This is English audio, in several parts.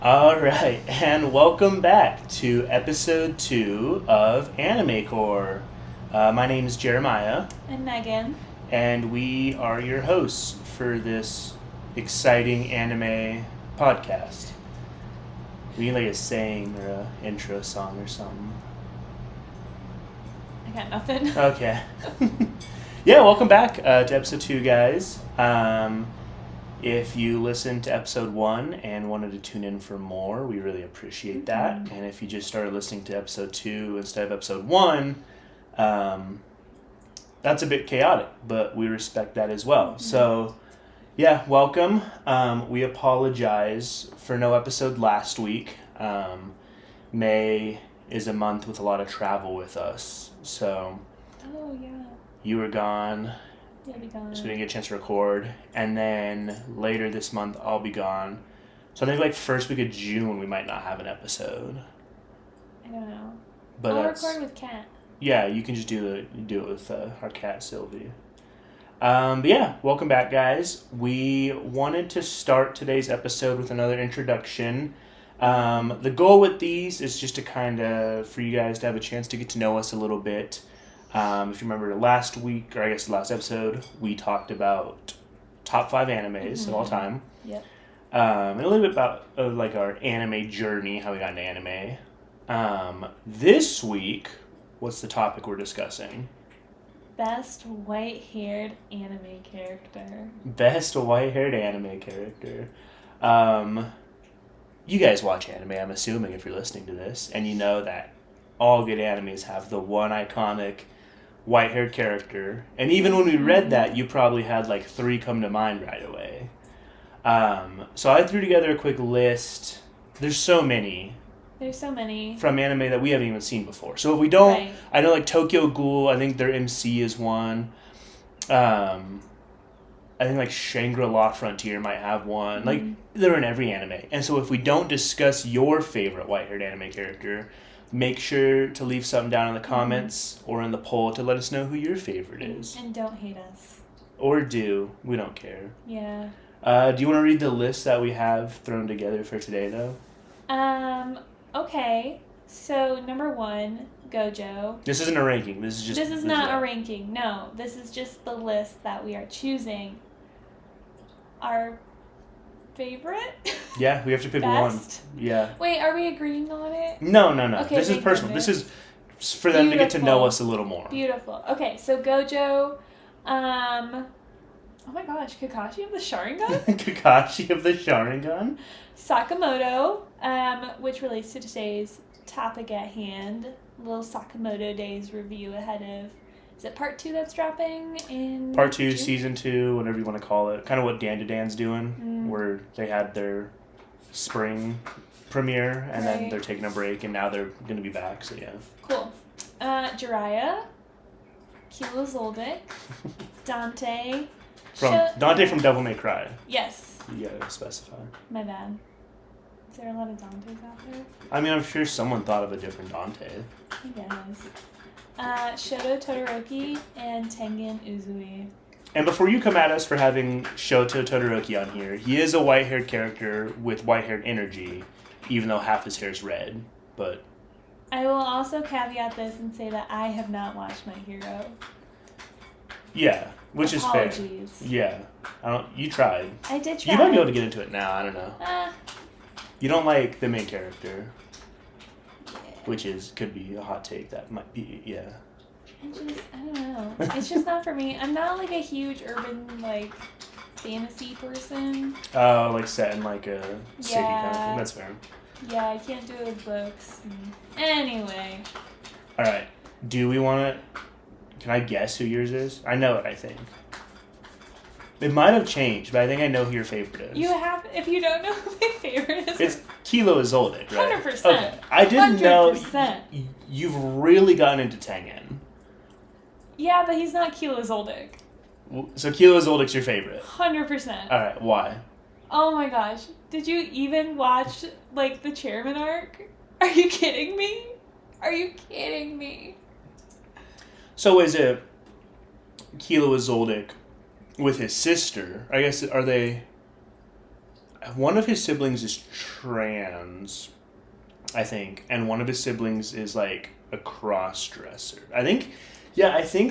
All right, and welcome back to episode 2 of Anime Core. My name is Jeremiah, And Megan. and we are your hosts for this exciting anime podcast. We need like a saying or a intro song or something. I got nothing. Okay. Yeah, welcome back to episode 2, guys. If you listened to episode 1 and wanted to tune in for more, we really appreciate that. And if you just started listening to episode 2 instead of episode 1, that's a bit chaotic, but we respect that as well. So, yeah, welcome. We apologize for no episode last week. May is a month with a lot of travel with us. So, Oh, yeah. you were gone. You'll be gone. So we didn't get a chance to record. And then later this month, I'll be gone. So I think like first week of June, we might not have an episode. I don't know. But I'll record with Kat. Yeah, you can just do it with our cat, Sylvie. But yeah, welcome back, guys. We wanted to start today's episode with another introduction. The goal with these is just to kind of, for you guys to have a chance to get to know us a little bit. If you remember last week, or I guess the last episode, we talked about top 5 animes of all time. Yep. And a little bit about like our anime journey, how we got into anime. This week, what's the topic we're discussing? Best white-haired anime character. Best white-haired anime character. You guys watch anime, I'm assuming, if you're listening to this, and you know that all good animes have the one iconic white-haired character. And even when we read that, you probably had like 3 come to mind right away. So I threw together a quick list. There's so many. There's so many. From anime that we haven't even seen before. So if we don't, Right. I know like Tokyo Ghoul, I think their MC is one. I think like Shangri-La Frontier might have one. Like they're in every anime. And so if we don't discuss your favorite white-haired anime character, make sure to leave something down in the comments or in the poll to let us know who your favorite is. And don't hate us. Or do. We don't care. Yeah. Do you want to read the list that we have thrown together for today, though? Okay. So, number 1, Gojo. This isn't a ranking. This is just... This is not a ranking. No. This is just the list that we are choosing. Our favorite? Yeah, we have to pick Best? one. Yeah. Wait, are we agreeing on it? No. Okay, This is thank personal. goodness. This is for them to get to know Beautiful. us a little more. Beautiful. Okay, so Gojo, oh my gosh, Kakashi of the Sharingan? Kakashi of the Sharingan. Sakamoto, which relates to today's topic at hand. Little Sakamoto Days review ahead of, is it part 2 that's dropping in Part 2, June? Season 2, whatever you want to call it. Kind of what Dan to Dan's doing, where they had their spring premiere, and then Right. they're taking a break, and now they're going to be back, so yeah. Cool. Jiraiya, Kilo Zoldyck, Dante. Dante from Devil May Cry. Yes, You gotta specify. my bad. Is there a lot of Dantes out there? I mean, I'm sure someone thought of a different Dante. I guess. Shoto Todoroki and Tengen Uzui. And before you come at us for having Shoto Todoroki on here, he is a white-haired character with white-haired energy, even though half his hair is red. But I will also caveat this and say that I have not watched My Hero. yeah, which is fair. Apologies. Yeah, you tried. I did try. You might be able to get into it now. I don't know. Yeah. You don't like the main character, which could be a hot take. That might be I don't know. It's just not for me. I'm not like a huge urban like fantasy person. Oh, like set in like a city kind of Yeah. thing. That's fair. Yeah, I can't do it with books. Anyway. All right. Do we want to? Can I guess who yours is? I know it. I think. It might have changed, but I think I know who your favorite is. You have, if you don't know who my favorite is. It's Kilo Izoldic, right? 100%. Okay. I didn't know 100%. you've really gotten into Tengen. Yeah, but he's not Kilo Zoldyck. So Kilo Izoldic's your favorite. 100%. All right, why? Oh my gosh. Did you even watch, like, the chairman arc? Are you kidding me? Are you kidding me? So is it Kilo Izoldic with his sister? I guess, are they... one of his siblings is trans, I think, and one of his siblings is like a cross-dresser. I think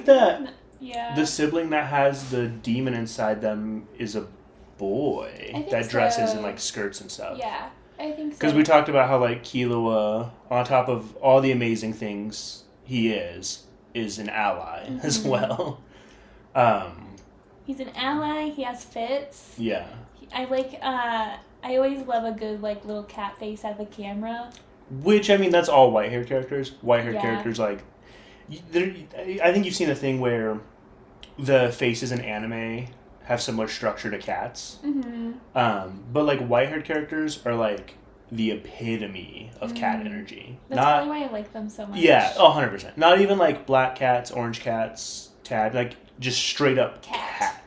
that Yeah. the sibling that has the demon inside them is a boy I think that dresses so. in like skirts and stuff. Yeah, I think so. Because we talked about how like Killua, on top of all the amazing things he is an ally as well. He's an ally. He has fits. Yeah. I like. I always love a good like little cat face at the camera. Which, I mean, that's all white-haired characters. White-haired Yeah. characters, like... I think you've seen a thing where the faces in anime have similar structure to cats. Mm-hmm. But, like, white-haired characters are, like, the epitome of cat energy. That's probably why I like them so much. Yeah, 100%. Not even, like, black cats, orange cats, tad. Like, just straight-up cat.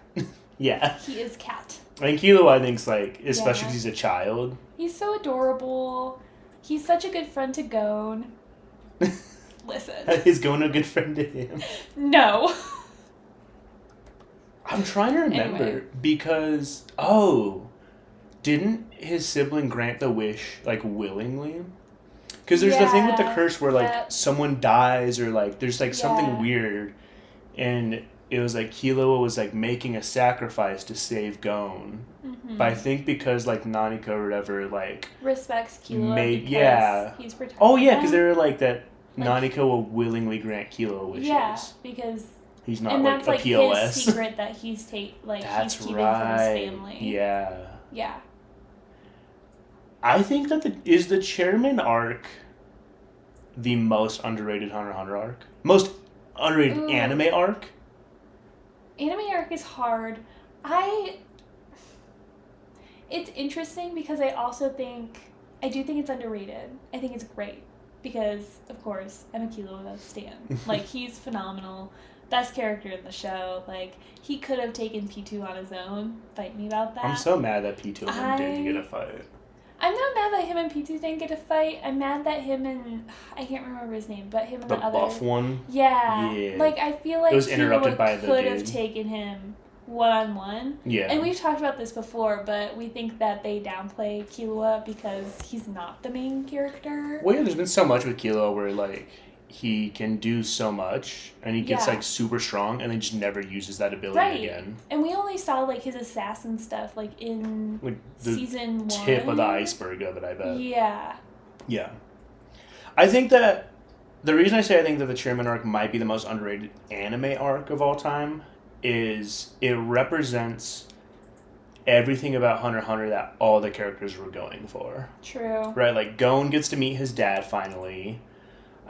Yeah. He is cat. And Kilo, I think's, like, especially because he's a child. He's so adorable. He's such a good friend to Gon. Listen. Is Gon a good friend to him? No. I'm trying to remember because didn't his sibling grant the wish like willingly? Because there's the thing with the curse where like someone dies or like there's like something weird, and it was like Killua was like making a sacrifice to save Gon. Mm-hmm. But I think because like Naniko or whatever like respects Killua he's protecting because they were like that Naniko will willingly grant Killua wishes. Yeah, because he's not and like that's a like POS. his secret that he's he's keeping from his family. Yeah. Yeah. I think that is the chairman arc the most underrated Hunter x Hunter arc? Most underrated anime arc? Anime arc is hard. It's interesting because I do think it's underrated. I think it's great because, of course, I'm a Killua stan. Like, he's phenomenal. Best character in the show. Like, he could have taken P2 on his own. Fight me about that. I'm so mad that P2 and him didn't get a fight. I'm not mad that him and P2 didn't get a fight. I'm mad that him and... I can't remember his name, but him and the other... buff one? Yeah. Like, I feel like it was interrupted by the could have taken him one-on-one. Yeah. And we've talked about this before, but we think that they downplay Killua because he's not the main character. Well, yeah, there's been so much with Killua where, like, he can do so much, and he gets, like, super strong, and then just never uses that ability again. And we only saw, like, his assassin stuff, like, in like the season 1. Tip of the iceberg of it, I bet. Yeah. Yeah. I think that the reason I say I think that the Chairman arc might be the most underrated anime arc of all time is it represents everything about Hunter x Hunter that all the characters were going for. True. Right? Like, Gon gets to meet his dad finally.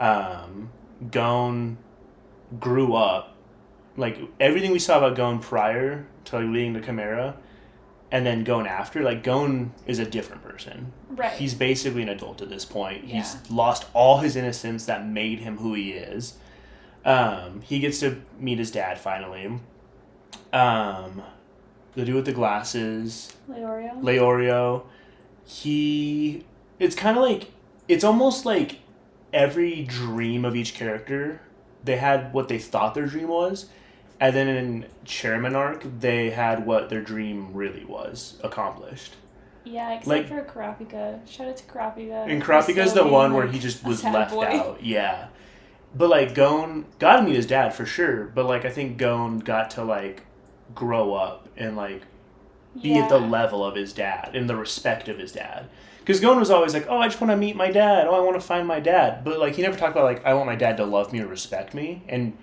Gon grew up. Like, everything we saw about Gon prior to like, leading the Chimera and then Gon after, like, Gon is a different person. Right. He's basically an adult at this point. Yeah. He's lost all his innocence that made him who he is. He gets to meet his dad finally. The dude with the glasses. Leorio. It's kind of like, it's almost like every dream of each character, they had what they thought their dream was, and then in Chairman arc, they had what their dream really was accomplished. Yeah, except for Kurapika. Shout out to Kurapika. And Kurapika's the one where he just was left out. Yeah. But, like, Gon got to meet his dad for sure, but, like, I think Gon got to, like, grow up and, like, be at the level of his dad and the respect of his dad. Because Gon was always like, oh, I just want to meet my dad. Oh, I want to find my dad. But, like, he never talked about, like, I want my dad to love me or respect me. And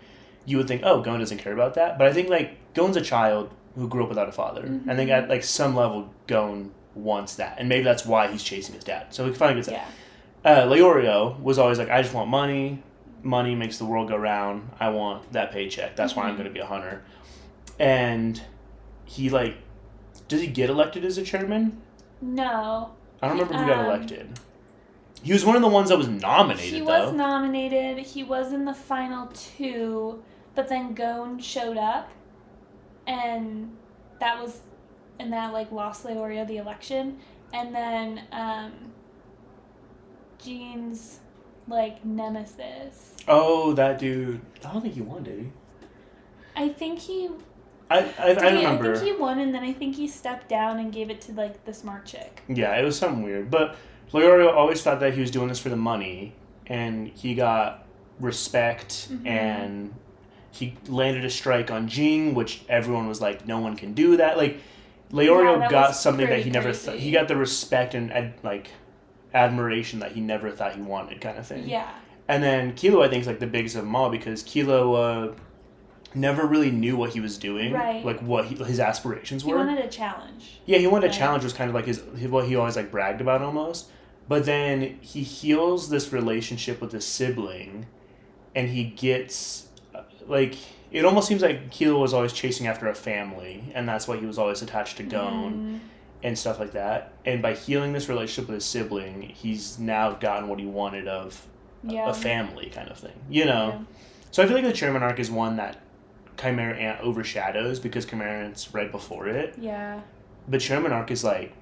you would think, oh, Gon doesn't care about that. But I think, like, Gon's a child who grew up without a father. Mm-hmm. I think at, like, some level, Gon wants that. And maybe that's why he's chasing his dad. So he finally gets that. Leorio was always like, I just want money. Money makes the world go round. I want that paycheck. That's why I'm going to be a hunter. And he, like, does he get elected as a chairman? No. I don't remember who got elected. He was one of the ones that was nominated, He was nominated. He was in the final 2, but then Gon showed up, and that like lost Leorio the election, and then Jean's like nemesis. Oh, that dude. I don't think he won, did he? I think he. I remember. I think he won, and then I think he stepped down and gave it to like the smart chick. Yeah, it was something weird. But Leorio always thought that he was doing this for the money, and he got respect, and he landed a strike on Jing, which everyone was like, no one can do that. Like, Leorio got something that he never thought. He got the respect and like admiration that he never thought he wanted, kind of thing. Yeah. And then Killua, I think, is like the biggest of them all because Killua never really knew what he was doing, right? Like what his aspirations were. He wanted a challenge. Yeah, he wanted a challenge. Was kind of like his what he always like bragged about almost. But then he heals this relationship with his sibling, and he gets like it almost seems like Killua was always chasing after a family, and that's why he was always attached to Gon and stuff like that. And by healing this relationship with his sibling, he's now gotten what he wanted of a family kind of thing, you know. Yeah. So I feel like the Chairman arc is one that Chimera Ant overshadows because Chimera Ant's right before it. Yeah. But Chairman arc is like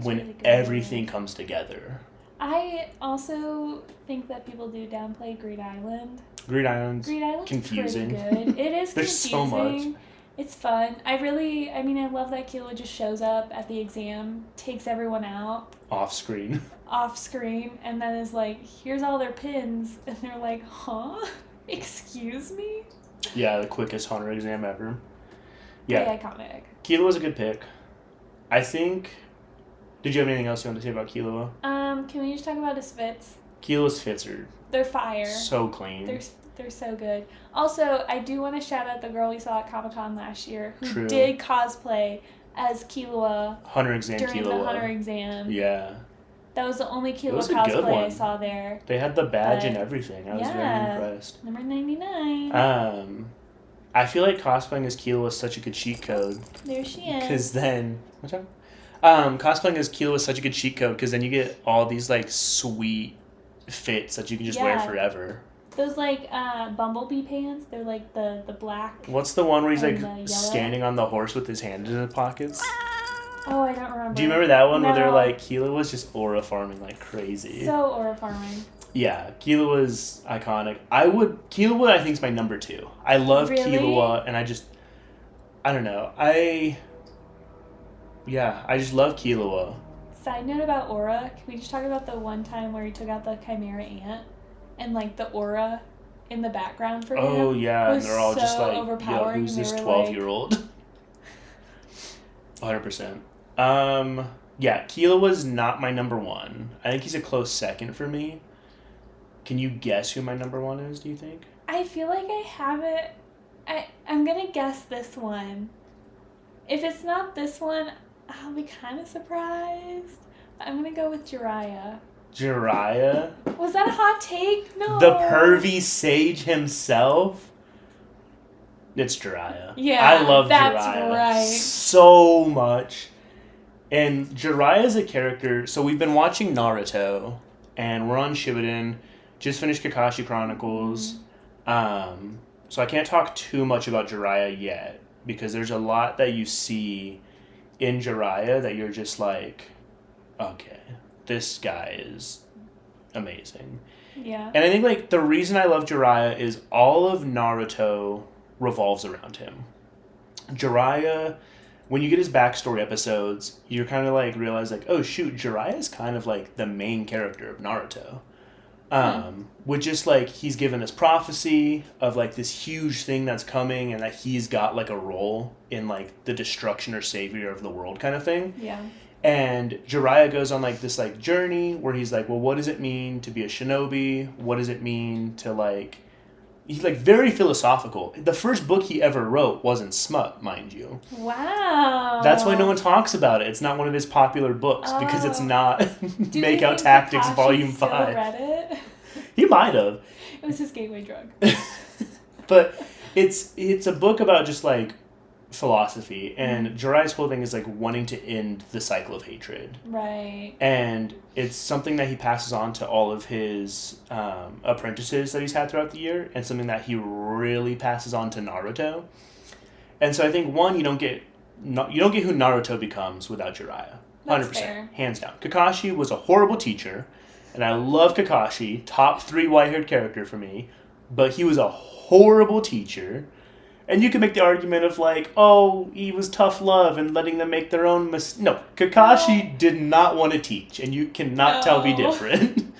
when really everything comes together. I also think that people do downplay Greed Island. Greed Island's confusing. Pretty good. It is There's confusing. So much. It's fun. I love that Killua just shows up at the exam, takes everyone out. Off screen, and then is like, here's all their pins. And they're like, huh? Excuse me? Yeah, the quickest Hunter exam ever. Yeah. Very iconic. Killua was a good pick. I think... Did you have anything else you wanted to say about Killua? Can we just talk about his fits? Killua's fits are... They're fire. So clean. They're so good. Also, I do want to shout out the girl we saw at Comic-Con last year who True. did cosplay as Killua Hunter exam during Killua. the Hunter exam. Yeah. That was the only Killua cosplay I saw there. They had the badge and everything. I was very impressed. Number 99. I feel like cosplaying as Killua is such a good cheat code. There she is. Because then... What's up? Cosplaying as Killua is such a good cheat code because then you get all these like sweet fits that you can just wear forever. Those like bumblebee pants, they're like the black. What's the one where he's like standing on the horse with his hand in his pockets? Oh, I don't remember. Do you remember that one where they're like Killua was just aura farming like crazy? So aura farming. Yeah, Killua was iconic. Killua I think is my number 2. I love Killua and I don't know. I just love Killua. Side note about aura, can we just talk about the one time where he took out the Chimera Ant and like the aura in the background for him? Oh yeah, and they're all just like, yo, who's this 12-year-old? 100%. Yeah, Killua was not my number 1. I think he's a close second for me. Can you guess who my number 1 is, do you think? I feel like I have it. I'm gonna guess this one. If it's not this one, I'll be kind of surprised. I'm gonna go with Jiraiya. Jiraiya? Was that a hot take? No. The pervy sage himself? It's Jiraiya. Yeah, I love that's Jiraiya right. so much. And Jiraiya is a character... So we've been watching Naruto, and we're on Shippuden. Just finished Kakashi Chronicles. So I can't talk too much about Jiraiya yet, because there's a lot that you see in Jiraiya that you're just like, okay, this guy is amazing. Yeah. And I think like the reason I love Jiraiya is all of Naruto revolves around him. Jiraiya, when you get his backstory episodes, you're kind of like realize like, oh shoot, Jiraiya is kind of like the main character of Naruto. With just like he's given this prophecy of like this huge thing that's coming and that he's got like a role in like the destruction or savior of the world kind of thing. Yeah. And Jiraiya goes on like this like journey where he's like, well, what does it mean to be a shinobi? What does it mean to like... He's like very philosophical. The first book he ever wrote wasn't smut, mind you. Wow. That's why no one talks about it. It's not one of his popular books because it's not Make Out Tactics Kakashi Volume 5. Still read it? He might have. It was his gateway drug. But it's a book about just like philosophy, and Jiraiya's whole thing is like wanting to end the cycle of hatred. Right. And it's something that he passes on to all of his apprentices that he's had throughout the year, and something that he really passes on to Naruto. And so I think one, you don't get who Naruto becomes without Jiraiya. 100%, fair. Hands down. Kakashi was a horrible teacher, and I love Kakashi, top 3 white-haired character for me, but he was a horrible teacher. And you can make the argument of like, oh, he was tough love and letting them make their own No, Kakashi did not want to teach, and you cannot tell me different.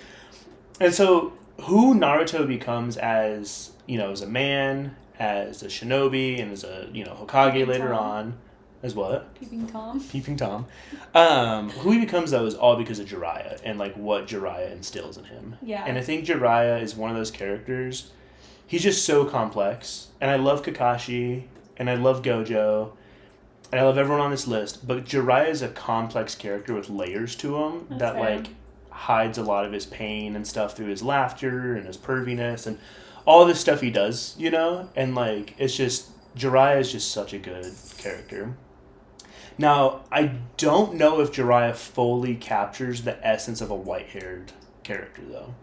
And so, who Naruto becomes as, as a man, as a shinobi, and as a, Hokage Peeping later Tom. on, as what? Peeping Tom. Peeping Tom. Who he becomes, though, is all because of Jiraiya and, like, what Jiraiya instills in him. Yeah. And I think Jiraiya is one of those characters. He's just so complex. And I love Kakashi, and I love Gojo, and I love everyone on this list. But Jiraiya is a complex character with layers to him That's fair. like, hides a lot of his pain and stuff through his laughter and his perviness and all this stuff he does, And, like, it's just... Jiraiya is just such a good character. Now, I don't know if Jiraiya fully captures the essence of a white-haired character, though.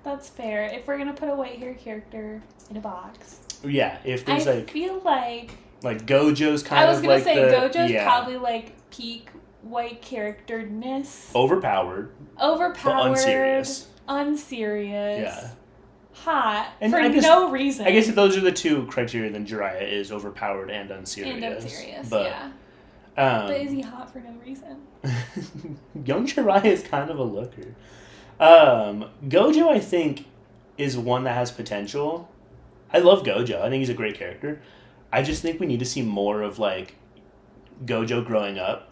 That's fair. If we're going to put a white-haired character in a box. Yeah, if there's, I feel like... Like, Gojo's kind of like I was going to say, Gojo's probably, like, peak white characteredness. Overpowered. But unserious. Unserious. Yeah. Hot. And for no reason. I guess if those are the two criteria, then Jiraiya is overpowered and unserious. And unserious, but, yeah. But is he hot for no reason? Young Jiraiya is kind of a looker. Gojo, I think, is one that has potential. I love Gojo. I think he's a great character. I just think we need to see more of, like, Gojo growing up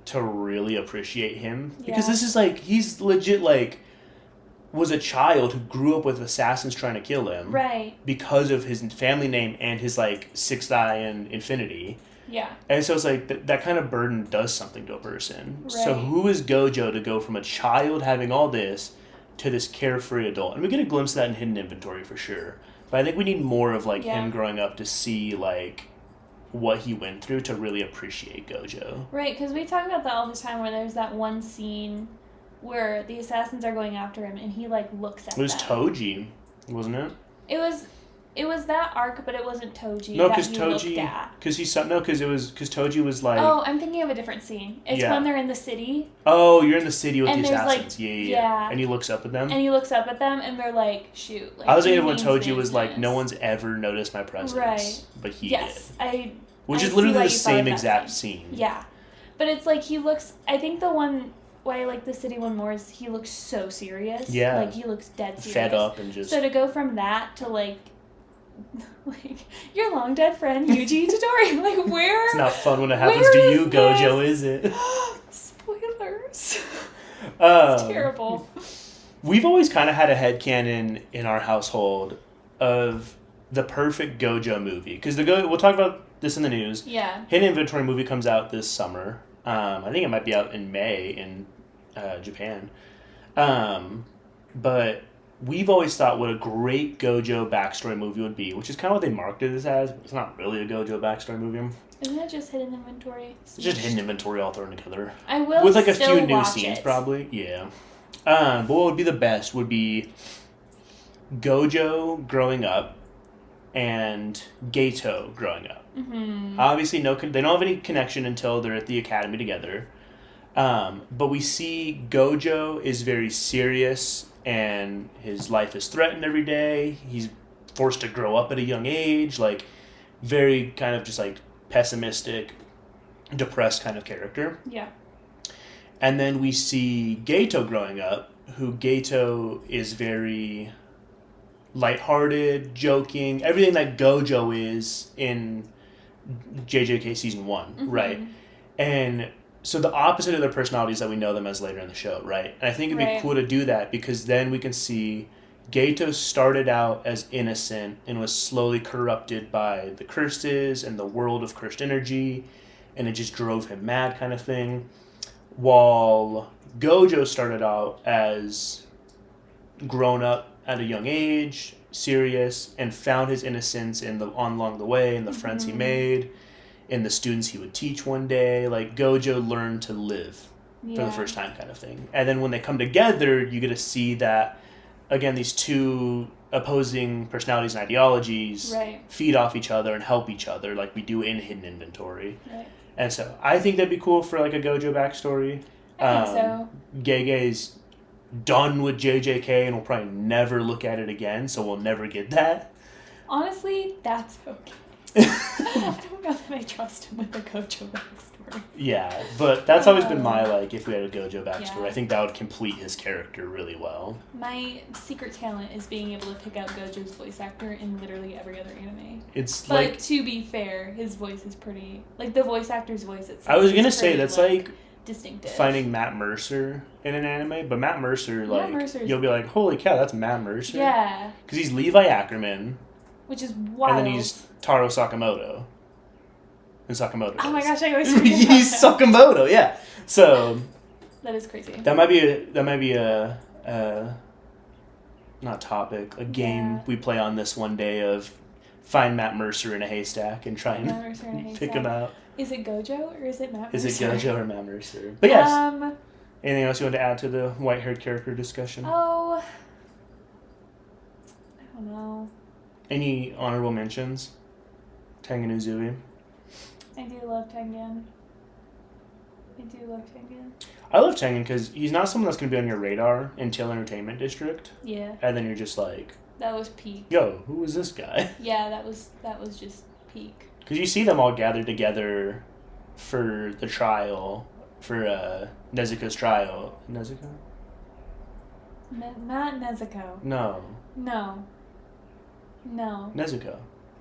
to really appreciate him. Because this is, like, he's legit, like, was a child who grew up with assassins trying to kill him. Right. Because of his family name and his, like, sixth eye and infinity. Yeah. And so it's like that kind of burden does something to a person. Right. So who is Gojo to go from a child having all this to this carefree adult? And we get a glimpse of that in Hidden Inventory for sure. But I think we need more of like him growing up to see like what he went through to really appreciate Gojo. Right, because we talk about that all the time where there's that one scene where the assassins are going after him and he like looks at them. It was Toji, wasn't it? It was that arc, but it wasn't Toji. No, because Toji. Because Toji was like. Oh, I'm thinking of a different scene. It's when they're in the city. Oh, you're in the city with and the assassins. Like, yeah. And he looks up at them. And he looks up at them, and they're like, "Shoot!" Like, I was thinking when Toji was like, "No one's ever noticed my presence," right? But he did. Which is literally the same exact scene. Yeah, but it's like he looks. I think the one. Why I like the city one more is he looks so serious. Yeah. Like he looks dead serious. Fed up and just. So to go from that to like your long dead friend Yuji Itadori. Like where? It's not fun when it happens to you, Gojo, is it? Spoilers. It's terrible. We've always kind of had a headcanon in our household of the perfect Gojo movie. Because we'll talk about this in the news. Yeah. Hidden Inventory movie comes out this summer. I think it might be out in May in Japan. But we've always thought what a great Gojo backstory movie would be, which is kind of what they marketed this as. It's not really a Gojo backstory movie. Isn't that just Hidden Inventory? It's just Hidden Inventory all thrown together. I will with like a still few new watch scenes, it. probably. Yeah. But what would be the best would be Gojo growing up and Geto growing up. Mm-hmm. Obviously, they don't have any connection until they're at the academy together. But we see Gojo is very serious and his life is threatened every day. He's forced to grow up at a young age, like very kind of just like pessimistic, depressed kind of character. Yeah. And then we see Geto growing up, who Geto is very lighthearted, joking, everything that Gojo is in JJK Season 1, mm-hmm. right? And so the opposite of their personalities that we know them as later in the show, right? And I think it'd be cool to do that because then we can see Geto started out as innocent and was slowly corrupted by the curses and the world of cursed energy, and it just drove him mad kind of thing. While Gojo started out as grown up at a young age, serious, and found his innocence along the way, in the friends he made, in the students he would teach one day. Like, Gojo learned to live for the first time kind of thing. And then when they come together, you get to see that, again, these two opposing personalities and ideologies feed off each other and help each other like we do in Hidden Inventory. Right. And so I think that'd be cool for like a Gojo backstory. I think so. Gege's done with JJK and we'll probably never look at it again, so we'll never get that. Honestly, that's okay. I don't know that I trust him with the Gojo backstory. Yeah, but that's always been my, like, if we had a Gojo backstory, Yeah. I think that would complete his character really well. My secret talent is being able to pick out Gojo's voice actor in literally every other anime. It's But like, to be fair, his voice is pretty, like the voice actor's voice itself. I was is gonna say, pretty, that's like distinctive. finding Matt Mercer in an anime, but Matt Mercer, like, Mercer's- you'll be like, holy cow, that's Matt Mercer. Yeah. Because he's Levi Ackerman, Which is wild. and then he's Taro Sakamoto. And Sakamoto. Oh my Days. gosh, I always forget He's about that. Sakamoto, yeah. So That is crazy. that might be a not topic, a game Yeah. we play on this one day of find Matt Mercer in a haystack and try Matt and Mercer in a pick haystack. him out. Is it Gojo or is it Matt Is Mercer? it Gojo or Matt Mercer? But yes. I Anything else you want to add to the white-haired character discussion? don't know. Any honorable mentions? Tengen Uzui. I do love Tengen. I love Tengen because he's not someone that's going to be on your radar until Entertainment District, Yeah, and then you're just like, that was peak. yo, who is this guy? Yeah, that was just peak. Because you see them all gathered together for the trial, for Nezuko's trial. Nezuko? Not Nezuko. No. No. Nezuko.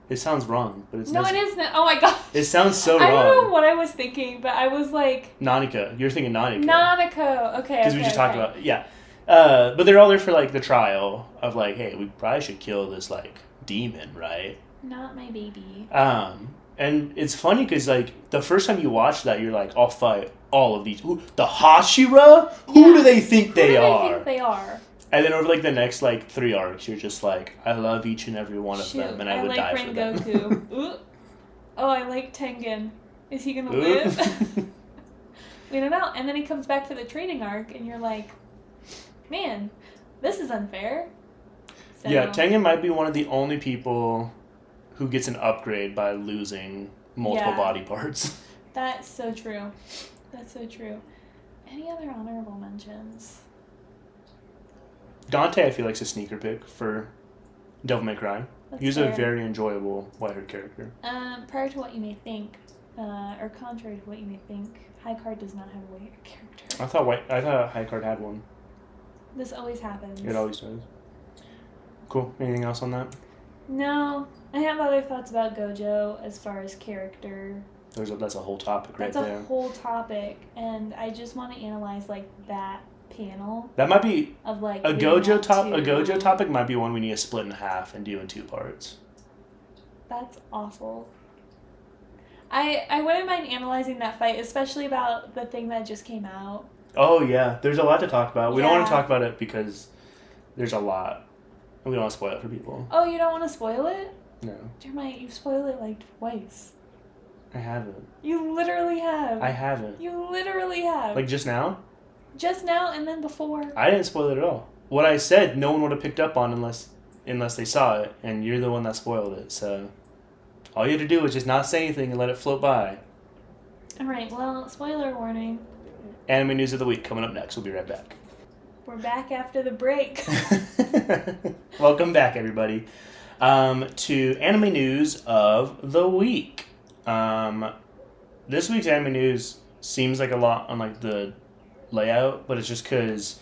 It sounds wrong, but it's No, Nezuko. it is. Oh my god. It sounds so I don't know wrong. what I was thinking, but I was like, Nanika. You're thinking Nanika. Nanako. Okay. Because we just talked about, yeah. But they're all there for, like, the trial of, like, hey, we probably should kill this, like, demon, right? Not my baby. And it's funny because, like, the first time you watch that, you're like, I'll fight all of these. Ooh, the Hashira? Who Yeah. do they think they Who do are? I think they are? And then over, like, the next, like, 3 arcs, you're just like, I love each and every one of Shoot, them, and I would like die for them. Rengoku. Ooh. Oh, I like Tengen. Is he gonna Ooh. live? We don't know. And then he comes back for the training arc, and you're like, man, this is unfair. So, Yeah, Tengen might be one of the only people who gets an upgrade by losing multiple Yeah. body parts. That's so true. Any other honorable mentions? Dante, I feel like, is a sneaker pick for Devil May Cry. That's He was a fair. very enjoyable white-haired character. Prior to what you may think, or contrary to what you may think, High Card does not have a white character. I thought High Card had one. This always happens. It always does. Cool. Anything else on that? No, I have other thoughts about Gojo as far as character. That's a whole topic right That's there. a whole topic, and I just want to analyze like that panel That might be of like a leading Gojo up top. to- A Gojo topic might be one we need to split in half and do in 2 parts. That's awful. I wouldn't mind analyzing that fight, especially about the thing that just came out. Oh yeah, there's a lot to talk about. We don't want to Yeah. talk about it because there's a lot, and we don't want to spoil it for people. Oh, you don't want to spoil it? No, Jeremiah, you've spoiled it like twice. I haven't. You literally have. I haven't. You literally have. Like just now, just now and then before. I didn't spoil it at all. What I said, no one would have picked up on unless they saw it, and you're the one that spoiled it. So all you had to do was just not say anything and let it float by. Alright, well, spoiler warning. Anime news of the week coming up next. We'll be right back. We're back after the break. Welcome back, everybody, to anime news of the week. This week's anime news seems like a lot on like the layout, but it's just because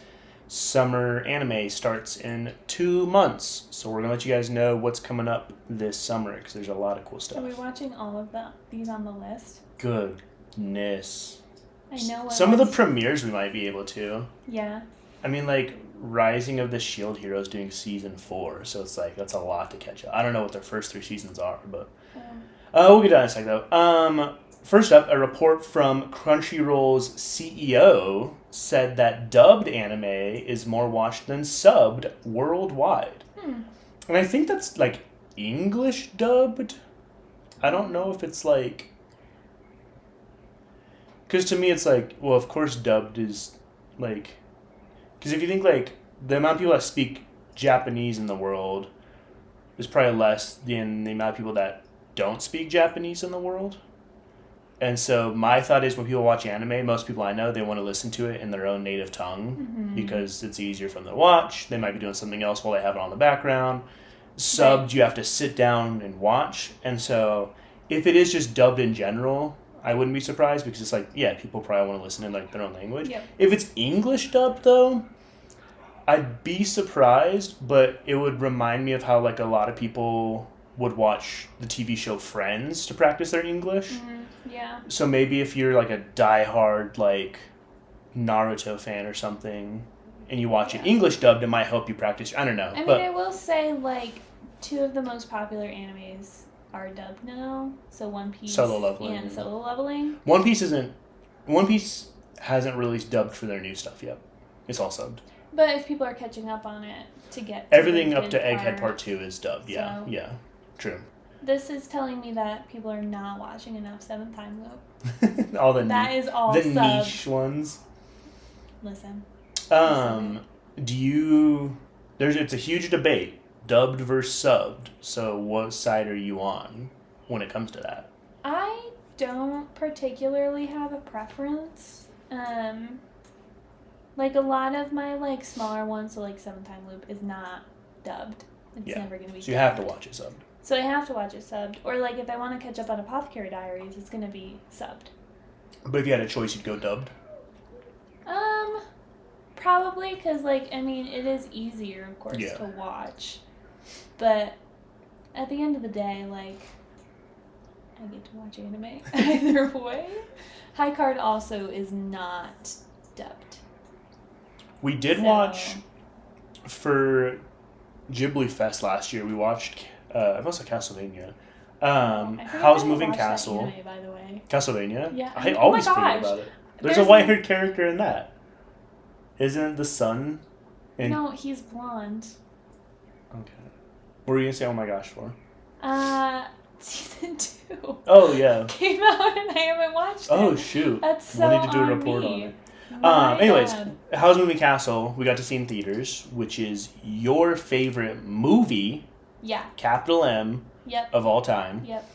summer anime starts in 2 months. So we're gonna let you guys know what's coming up this summer because there's a lot of cool stuff. Are we watching all of these on the list? Goodness. I know what Some of the ones- premieres we might be able to. Yeah. I mean, like, Rising of the Shield Heroes doing season 4, so it's like, that's a lot to catch up. I don't know what their first 3 seasons are, but... we'll get to that in a sec, though. First up, a report from Crunchyroll's CEO said that dubbed anime is more watched than subbed worldwide. And I think that's, like, English dubbed? I don't know if it's, like... Because to me, it's like, well, of course dubbed is, like... Because if you think, like, the amount of people that speak Japanese in the world is probably less than the amount of people that don't speak Japanese in the world. And so my thought is when people watch anime, most people I know, they want to listen to it in their own native tongue because it's easier for them to watch. They might be doing something else while they have it on the background. subbed, Right. you have to sit down and watch. And so if it is just dubbed in general, I wouldn't be surprised because it's like, yeah, people probably want to listen in like their own language. Yep. If it's English dubbed though, I'd be surprised, but it would remind me of how like a lot of people would watch the TV show Friends to practice their English. Yeah. So maybe if you're like a diehard like Naruto fan or something, and you watch it English dubbed, it might help you practice. I don't know. I mean, I will say like 2 of the most popular animes are dubbed now. So One Piece Solo Leveling. and Solo Leveling. One Piece hasn't released dubbed for their new stuff yet. It's all subbed. But if people are catching up on it to get Everything the up to good Egghead part, Part 2 is dubbed. Yeah, So- yeah. True. This is telling me that people are not watching enough 7th Time Loop. all the That is all the subbed. niche ones. Listen. Do you... It's a huge debate, dubbed versus subbed. So what side are you on when it comes to that? I don't particularly have a preference. Like a lot of my like smaller ones, so like 7th Time Loop is not dubbed. It's never gonna be. So you have to watch it subbed. So I have to watch it subbed, or like if I want to catch up on Apothecary Diaries, it's gonna be subbed. But if you had a choice, you'd go dubbed. Probably because like I mean it is easier, of course, Yeah. to watch, but at the end of the day, like I get to watch anime either way. High Card also is not dubbed. We did watch for Ghibli Fest last year. We watched I must have Castlevania. How's Moving Castle? Anime, by the way. Castlevania? Yeah. I Oh my always forget gosh. about it. There's There's a white-haired character in that. Isn't it the son? No, he's blonde. Okay. What were you gonna say? Oh my gosh, for? Season 2 Oh yeah. came out and I haven't watched it. Oh shoot. That's so We'll need to do a on report me. on it. My Anyways, bad. How's Moving Castle? We got to see in theaters, which is your favorite movie, Yeah. capital M, Yep. of all time. Yep.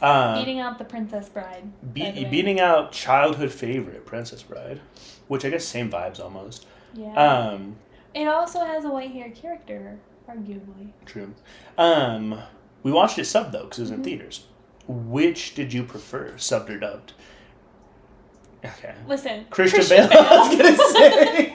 Uh, Beating out the Princess Bride. by the way. beating out childhood favorite Princess Bride, which I guess same vibes almost. Yeah. It also has a white-haired character, arguably. True. We watched it subbed though because it was in theaters. Which did you prefer, subbed or dubbed? Okay. Listen, Christian Bale. I was gonna say.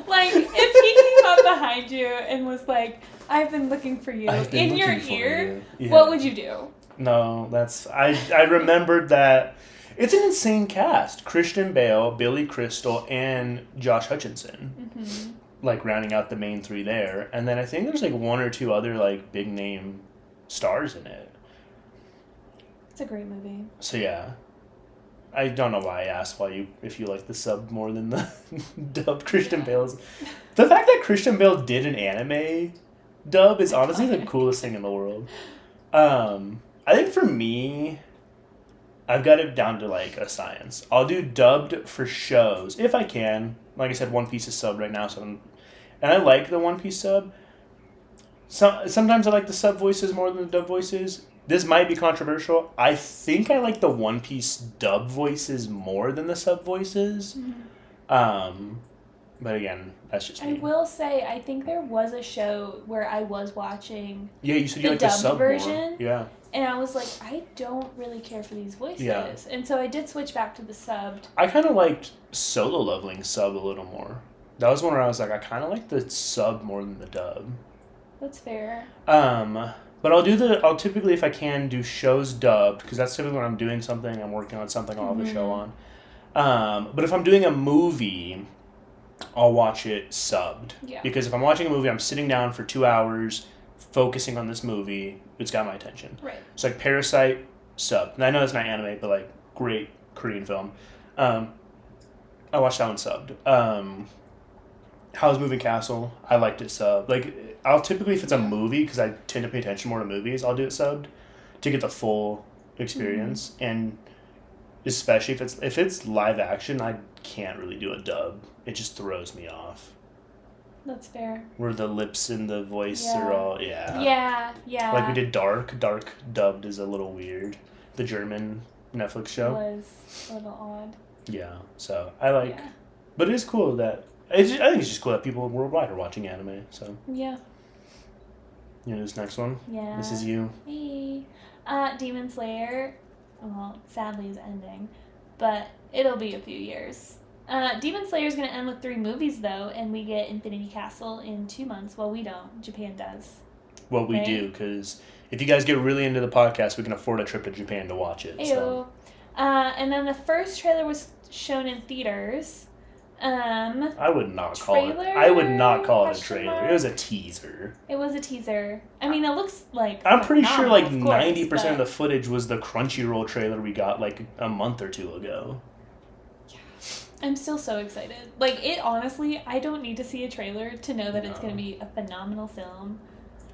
Like, if he came up behind you and was like, "I've been looking for you" I've been in your looking for ear, you. Yeah. what would you do? No, I remembered that it's an insane cast. Christian Bale, Billy Crystal, and Josh Hutcherson. Mm-hmm. Like rounding out the main 3 there. And then I think there's like 1 or 2 other like big name stars in it. It's a great movie. So yeah. I don't know why I asked if you like the sub more than the dubbed Christian Bale's. The fact that Christian Bale did an anime dub is honestly the coolest thing in the world. I think for me, I've got it down to like a science. I'll do dubbed for shows if I can. Like I said, One Piece is sub right now, and I like the One Piece sub. Sometimes I like the sub voices more than the dub voices. This might be controversial. I think I like the One Piece dub voices more than the sub voices. Mm-hmm. But again, that's just I me. will say, I think there was a show where I was watching, Yeah, you said the you like the dubbed sub version. more. Yeah. and I was like, I don't really care for these voices. Yeah. And so I did switch back to the subbed. I kind of liked Solo Leveling sub a little more. That was one where I was like, I kind of like the sub more than the dub. That's fair. But I'll typically, if I can, do shows dubbed, because that's typically when I'm doing something, I'm working on something, I'll have the show on. But if I'm doing a movie, I'll watch it subbed. Yeah. Because if I'm watching a movie, I'm sitting down for 2 hours, focusing on this movie, it's got my attention. Right. It's like Parasite, sub. And I know it's not anime, but like, great Korean film. I watched that one subbed. How's Moving Castle? I liked it subbed. Like, I'll typically, if it's a movie, because I tend to pay attention more to movies, I'll do it subbed to get the full experience. And especially if it's live action, I can't really do a dub. It just throws me off. That's fair. Where the lips and the voice are all, Yeah. Like we did Dark. Dark dubbed is a little weird. The German Netflix show. Was a little odd. Yeah, so I like, Yeah. but it is cool that I think it's just cool that people worldwide are watching anime. So Yeah. You know this next one? Yeah. This is you. Hey. Demon Slayer, well, sadly is ending, but it'll be a few years. Demon Slayer is going to end with 3 movies, though, and we get Infinity Castle in 2 months. Well, we don't. Japan does. Well, we do, because if you guys get really into the podcast, we can afford a trip to Japan to watch it. Ayo. So. And then the first trailer was shown in theaters. I would not call it a trailer. It was a teaser. It was a teaser. I mean, it looks like I'm pretty sure like 90% 90% of the footage was the Crunchyroll trailer we got like a month or 2 ago. Yeah. I'm still so excited. Like, it honestly, I don't need to see a trailer to know that it's going to be a phenomenal film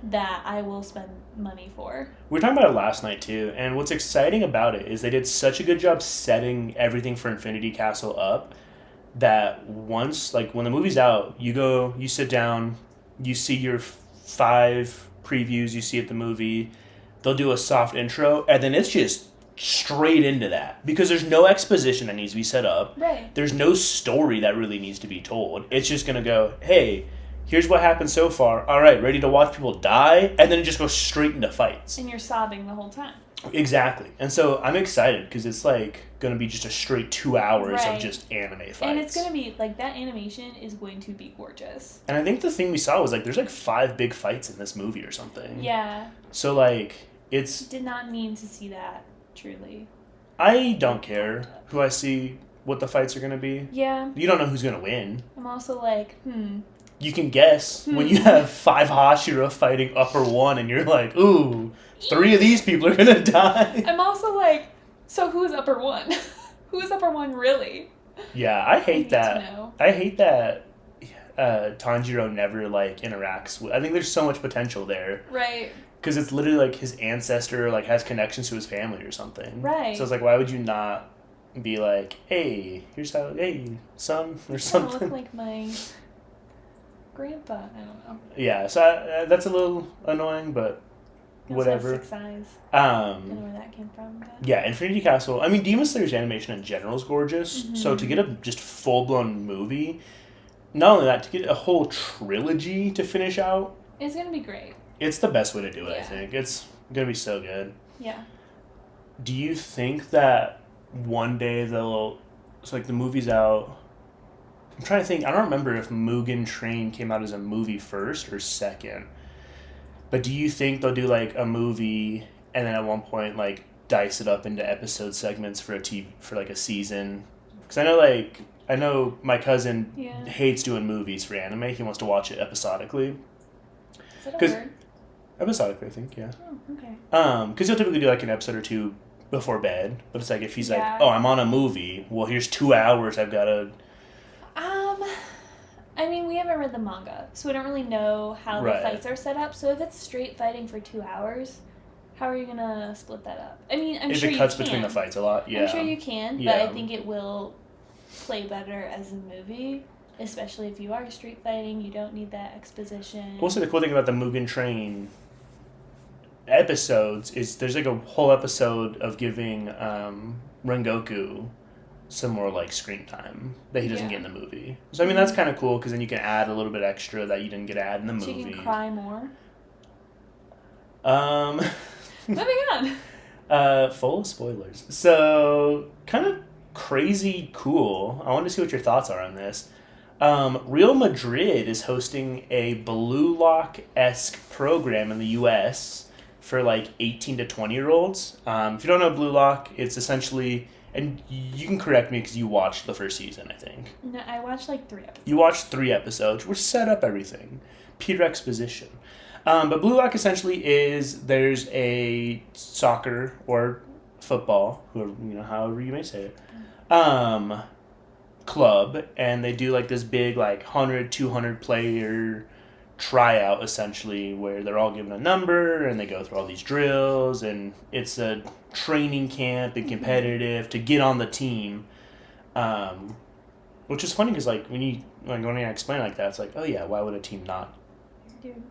that I will spend money for. We were talking about it last night too, and what's exciting about it is they did such a good job setting everything for Infinity Castle up that once, like, when the movie's out, you sit down, you see your 5 previews you see at the movie, they'll do a soft intro, and then it's just straight into that. Because there's no exposition that needs to be set up. Right. There's no story that really needs to be told. It's just going to go, hey, here's what happened so far. All right, ready to watch people die? And then it just goes straight into fights. And you're sobbing the whole time. Exactly. And so I'm excited because it's like going to be just a straight 2 hours right. of just anime fights. And it's going to be, like, that animation is going to be gorgeous. And I think the thing we saw was, like, there's, like, 5 big fights in this movie or something. Yeah. So, like, it's... Did not mean to see that, truly. I don't care who I see, what the fights are going to be. Yeah. You don't know who's going to win. I'm also like, You can guess when you have 5 Hashira fighting Upper One and you're like, ooh, 3 of these people are going to die. I'm also like, so who's Upper One? Who is Upper One really? Yeah, I hate that. To know. I hate that Tanjiro never, like, interacts with... I think there's so much potential there. Right. Because it's literally, like, his ancestor, like, has connections to his family or something. Right. So it's like, why would you not be like, hey, here's how... Hey, son, or something. I look like my grandpa. I don't know. Yeah, so that's a little annoying, but whatever. 6 eyes. I don't know where that came from. But... Yeah, Infinity Castle. I mean, Demon Slayer's animation in general is gorgeous. Mm-hmm. So to get a just full-blown movie, not only that, to get a whole trilogy to finish out... It's going to be great. It's the best way to do it, yeah. I think. It's going to be so good. Yeah. Do you think that one day they'll... So, like, the movie's out... I'm trying to think. I don't remember if Mugen Train came out as a movie first or second. But do you think they'll do, like, a movie and then at one point, like, dice it up into episode segments for like, a season? Because I know my cousin hates doing movies for anime. He wants to watch it episodically. Is that a word? Episodically, I think, yeah. Oh, okay. Because he'll typically do, like, an episode or 2 before bed. But it's like, if he's like, oh, I'm on a movie. Well, here's 2 hours. I've got to... I mean, we haven't read the manga, so we don't really know how the fights are set up. So if it's straight fighting for 2 hours, how are you going to split that up? I mean, I'm sure you can. If it cuts between the fights a lot, yeah. I'm sure you can, but I think it will play better as a movie, especially if you are street fighting. You don't need that exposition. Also, the cool thing about the Mugen Train episodes is there's, like, a whole episode of giving Rengoku some more, like, screen time that he doesn't get in the movie. So, I mean, that's kind of cool because then you can add a little bit extra that you didn't get to add in the movie. So you can cry more? Moving on. Full of spoilers. So, kind of crazy cool. I want to see what your thoughts are on this. Real Madrid is hosting a Blue Lock-esque program in the U.S. for, like, 18 to 20-year-olds. If you don't know Blue Lock, it's essentially... And you can correct me because you watched the first season, I think. No, I watched, like, 3 episodes. You watched 3 episodes. We're set up everything. Peter Exposition. But Blue Lock essentially is there's a soccer or football, however you may say it, club, and they do, like, this big, like, 100, 200 player tryout essentially where they're all given a number and they go through all these drills and it's a training camp and competitive to get on the team, which is funny because, like, when I explain it like that, it's like, oh yeah, why would a team not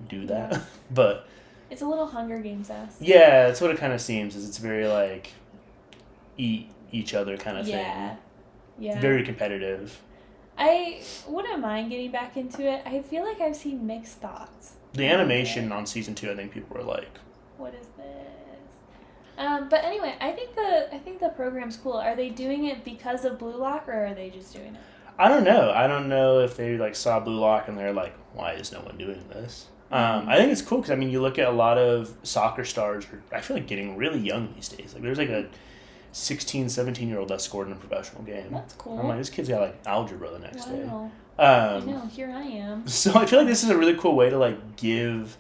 do that? But it's a little Hunger Games-esque. Yeah, that's what it kind of seems. Is it's very, like, eat each other kind of thing. Yeah. Very competitive. I wouldn't mind getting back into it. I feel like I've seen mixed thoughts The animation on season 2, I think people were like, what is this? But anyway, I think the program's cool. Are they doing it because of Blue Lock, or are they just doing it? I don't know. I don't know if they like saw Blue Lock and they're like, why is no one doing this? I think it's cool because, I mean, you look at a lot of soccer stars are, I feel like, getting really young these days. Like, there's like a 16, 17-year-old that scored in a professional game. That's cool. I'm like, this kid's got like algebra the next day. I know, here I am. So I feel like this is a really cool way to like give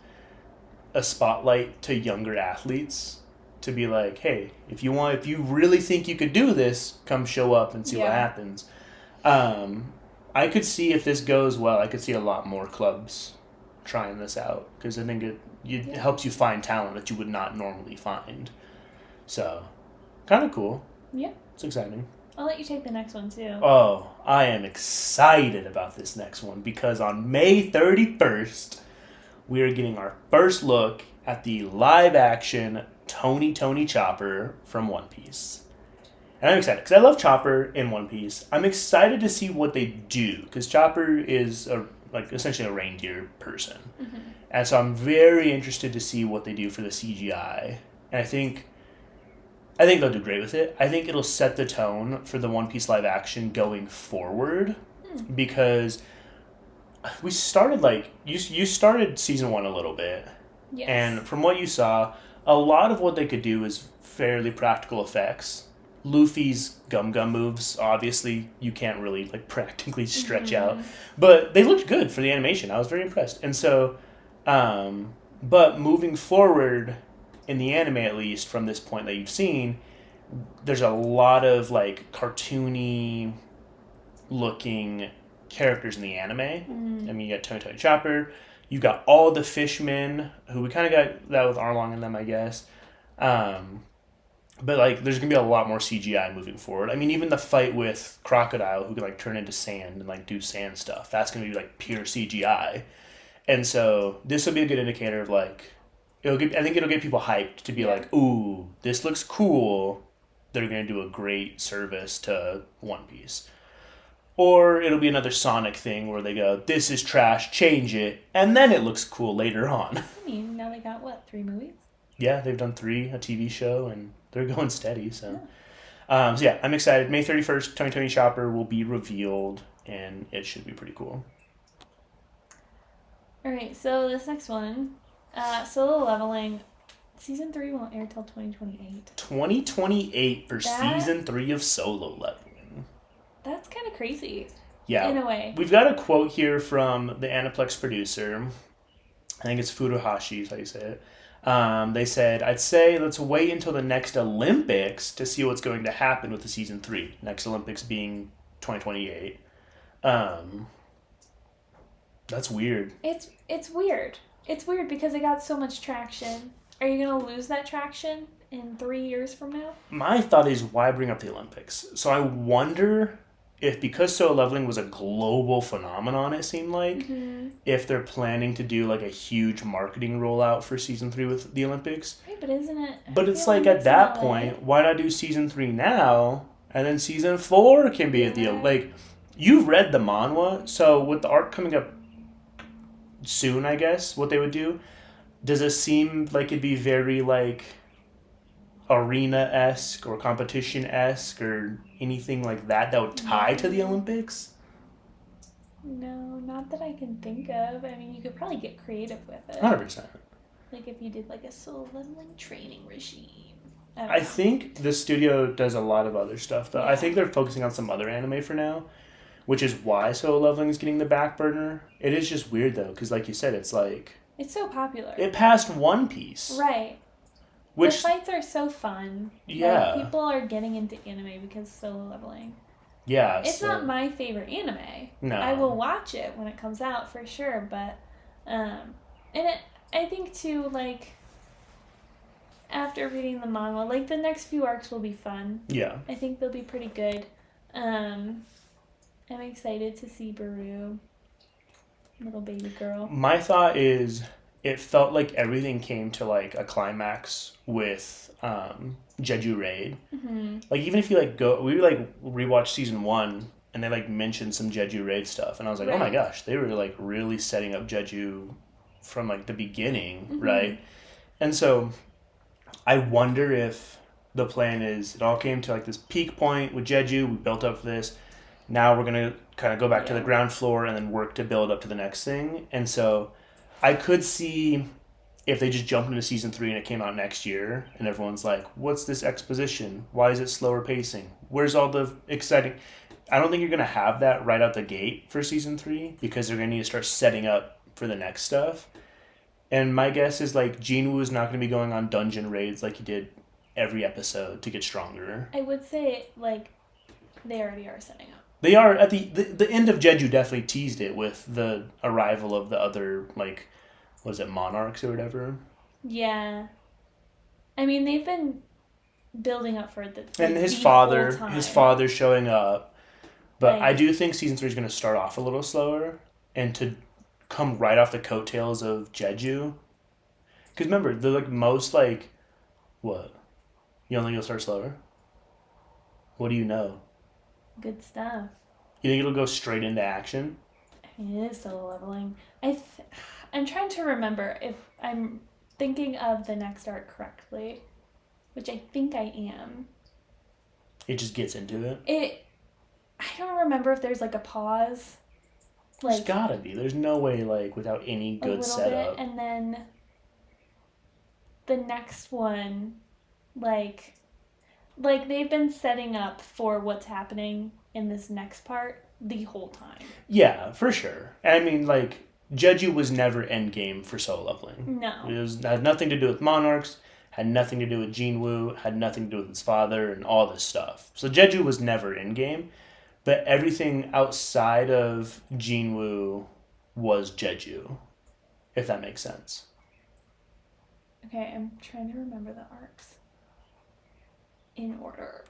a spotlight to younger athletes to be like, hey, if you really think you could do this, come show up and see what happens. I could see, if this goes well, I could see a lot more clubs trying this out, because I think it helps you find talent that you would not normally find. So, kind of cool. Yeah. It's exciting. I'll let you take the next one, too. Oh, I am excited about this next one, because on May 31st, we are getting our first look at the live-action Tony Chopper from One Piece. And I'm excited, because I love Chopper in One Piece. I'm excited to see what they do, because Chopper is essentially a reindeer person. Mm-hmm. And so I'm very interested to see what they do for the CGI. And I think they'll do great with it. I think it'll set the tone for the One Piece live action going forward, because we started you started season 1 a little bit. Yes. And from what you saw, a lot of what they could do is fairly practical effects. Luffy's Gum moves, obviously, you can't really practically stretch out. But they looked good for the animation. I was very impressed. And so, but moving forward, in the anime at least, from this point that you've seen, there's a lot of cartoony looking characters in the anime. I mean, you got Tony Chopper, you got all the fishmen, who we kind of got that with Arlong and them, I guess. But there's gonna be a lot more CGI moving forward. I mean, even the fight with Crocodile, who can turn into sand and do sand stuff, that's gonna be pure CGI. And so this will be a good indicator of I think it'll get people hyped to be ooh, this looks cool. They're gonna do a great service to One Piece. Or it'll be another Sonic thing where they go, this is trash, change it, and then it looks cool later on. I mean, now they got 3 movies? Yeah, they've done 3, a TV show, and they're going steady, so. Yeah. I'm excited. May 31st, Tony Chopper will be revealed, and it should be pretty cool. Alright, so this next one, Solo Leveling, Season 3 won't air till 2028. 2028 for Season 3 of Solo Leveling. That's kind of crazy. Yeah. In a way. We've got a quote here from the Aniplex producer. I think it's Furuhashi is how you say it. They said, I'd say let's wait until the next Olympics to see what's going to happen with the Season 3. Next Olympics being 2028. That's weird. It's weird. It's weird because it got so much traction. Are you going to lose that traction in 3 years from now? My thought is, why bring up the Olympics? So I wonder if, because Solo Leveling was a global phenomenon, it seemed like, if they're planning to do a huge marketing rollout for Season 3 with the Olympics. Right, but isn't it? But it's at that point, why not do Season 3 now, and then Season 4 can be at the you've read the manhwa, so with the arc coming up soon, I guess, what they would do, does it seem like it'd be very arena-esque or competition-esque or anything like that would tie to the Olympics? No, not that I can think of. I mean, you could probably get creative with it. 100%. If you did a Solo Leveling training regime. I think the studio does a lot of other stuff, though. Yeah. I think they're focusing on some other anime for now, which is why Solo Leveling is getting the back burner. It is just weird, though, because like you said, it's it's so popular. It passed One Piece. Right. The fights are so fun. Yeah. People are getting into anime because of Solo Leveling. Yeah. It's not my favorite anime. No. I will watch it when it comes out for sure, but I think too, after reading the manhwa, the next few arcs will be fun. Yeah. I think they'll be pretty good. I'm excited to see Baru. Little baby girl. My thought is, it felt like everything came to a climax with Jeju Raid. Mm-hmm. Even if you we rewatched Season 1 and they mentioned some Jeju Raid stuff, and I was like, right. Oh my gosh, they were really setting up Jeju from like the beginning, Mm-hmm. right? And so I wonder if the plan is it all came to like this peak point with Jeju. We built up for this. Now we're gonna kind of go back to the Yeah. ground floor and then work to build up to the next thing. And so I could see if they just jumped into season 3 and it came out next year and everyone's like, what's this exposition? Why is it slower pacing? Where's all the exciting? I don't think you're going to have that right out the gate for season 3 because they're going to need to start setting up for the next stuff. And my guess is like Jinwoo is not going to be going on dungeon raids like he did every episode to get stronger. I would say, like, they already are setting up. They are at the end of Jeju definitely teased it with the arrival of the other, like, was it monarchs or whatever? Yeah. I mean, they've been building up for the And his father showing up. But like, I do think season 3 is going to start off a little slower and to come right off the coattails of Jeju. Because remember, they're like most like, what? You don't think it'll start slower? What do you know? good stuff. You think it'll go straight into action? I mean, it is solo leveling. I'm trying to remember if I'm thinking of the next arc correctly, which I think I am. It just gets into it? I don't remember if there's like a pause. There's gotta be. There's no way, like, without any good a little setup. bit, and then the next one, like they've been setting up for what's happening in this next part the whole time. Yeah, for sure. I mean, like, Jeju was never endgame for solo leveling. No. It had nothing to do with monarchs, had nothing to do with Jinwoo, had nothing to do with his father, and all this stuff. So Jeju was never endgame, but everything outside of Jinwoo was Jeju, if that makes sense. Okay, I'm trying to remember the arcs in order.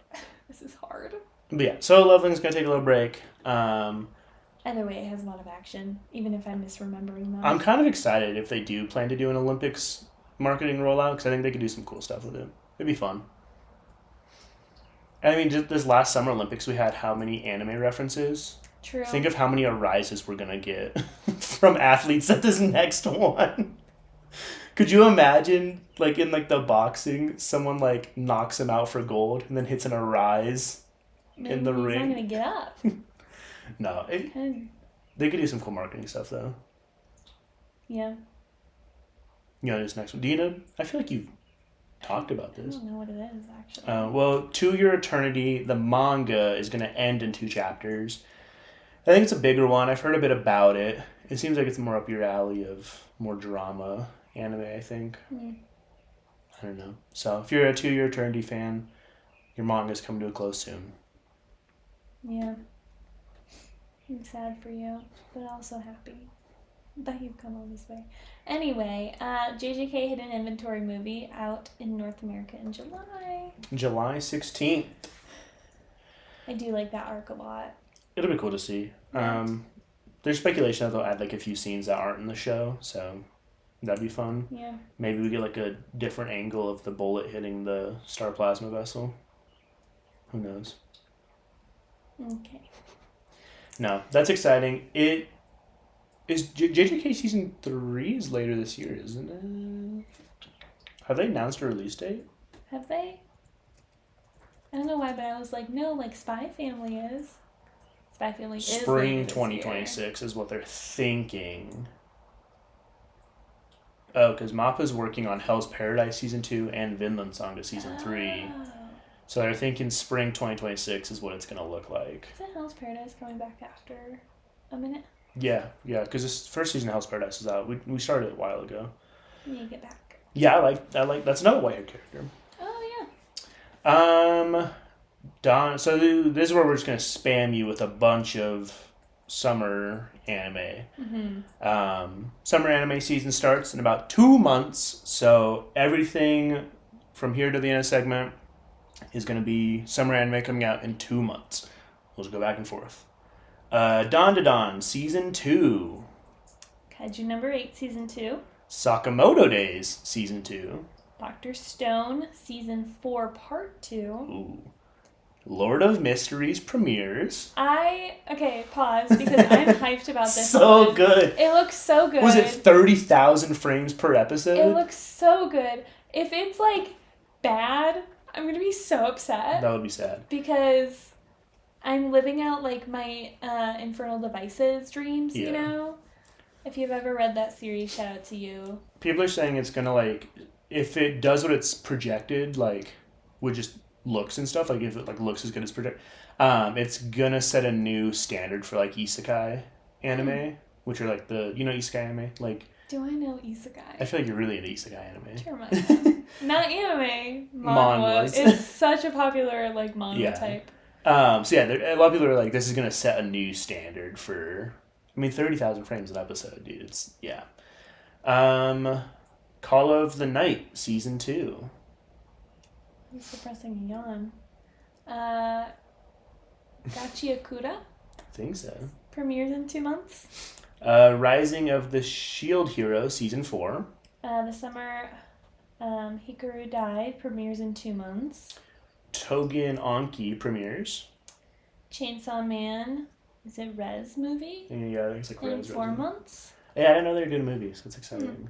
This is hard. But yeah, solo leveling is going to take a little break. Either way, it has a lot of action, even if I'm misremembering them. I'm kind of excited if they do plan to do an Olympics marketing rollout because I think they could do some cool stuff with it. It'd be fun. And I mean, just this last Summer Olympics, we had how many anime references? True. Think of how many arises we're going to get from athletes at this next one. Could you imagine, like, in, like, the boxing, someone, like, knocks him out for gold and then hits an arise in the ring? He's not going to get up. No. They could do some cool marketing stuff, though. Yeah. You know, this next one. Do you know? I feel like you've talked about this. I don't know what it is, actually. Well, To Your Eternity, the manga is going to end in 2 chapters. I think it's a bigger one. I've heard a bit about it. It seems like it's more up your alley of more drama anime, I think. Mm. I don't know. So if you're a To Your Eternity fan, your manga's coming to a close soon. Yeah. I'm sad for you, but also happy that you've come all this way. Anyway, JJK Hidden Inventory movie out in North America in July. July 16th. I do like that arc a lot. It'll be cool to see. Yeah. There's speculation that they'll add like a few scenes that aren't in the show, so that'd be fun. Yeah. Maybe we get like a different angle of the bullet hitting the star plasma vessel. Who knows? Okay. No, that's exciting. It is JJK season 3 is later this year, isn't it? Have they announced a release date? Have they? I don't know why, but I was like, no, like Spy Family is. Spy Family is Spring later this 2026 is what they're thinking. Oh, because Mappa's working on Hell's Paradise season 2 and Vinland Saga season 3. Oh. So they're thinking spring 2026 is what it's going to look like. Isn't Hell's Paradise coming back after a minute? Yeah, because this first season of Hell's Paradise is out. We started it a while ago. You need to get back. Yeah, I like that's another white-haired character. Oh, yeah. Don. So this is where we're just gonna spam you with a bunch of summer anime. Mm-hmm. Summer anime season starts in about 2 months. So everything from here to the end of the segment is gonna be summer anime coming out in 2 months. We'll just go back and forth. Dawn to Dawn season 2. Kaiju number 8, season 2. Sakamoto Days season 2. Dr. Stone, season 4, part 2. Ooh. Lord of Mysteries premieres. Okay, pause, because I'm hyped about this So one. good. It looks so good. Was it 30,000 frames per episode? It looks so good. If it's, like, bad, I'm gonna be so upset. That would be sad. Because I'm living out, like, my Infernal Devices dreams, Yeah. you know? If you've ever read that series, shout out to you. People are saying it's gonna, like, if it does what it's projected, like, with just looks and stuff, like, if it, like, looks as good as projected, it's gonna set a new standard for, like, isekai anime, which are, like, the, you know, isekai anime? Like, Do I know isekai? I feel like you're really into isekai anime. Sure, manga. Not anime. Manhwa. Manhwas. It's such a popular, like, manhwa type. So yeah, a lot of people are like, this is gonna set a new standard for. I mean, 30,000 frames an episode, dude. It's yeah. Call of the Night season 2. I'm suppressing a yawn. Gachiakura I think so. premieres in 2 months. Rising of the Shield Hero season 4. The summer Hikaru Died premieres in 2 months. Togen Anki premieres. Chainsaw Man, is it Rez movie? Yeah, I think it's like In 4 months. Yeah, I didn't know they were doing movies. That's exciting.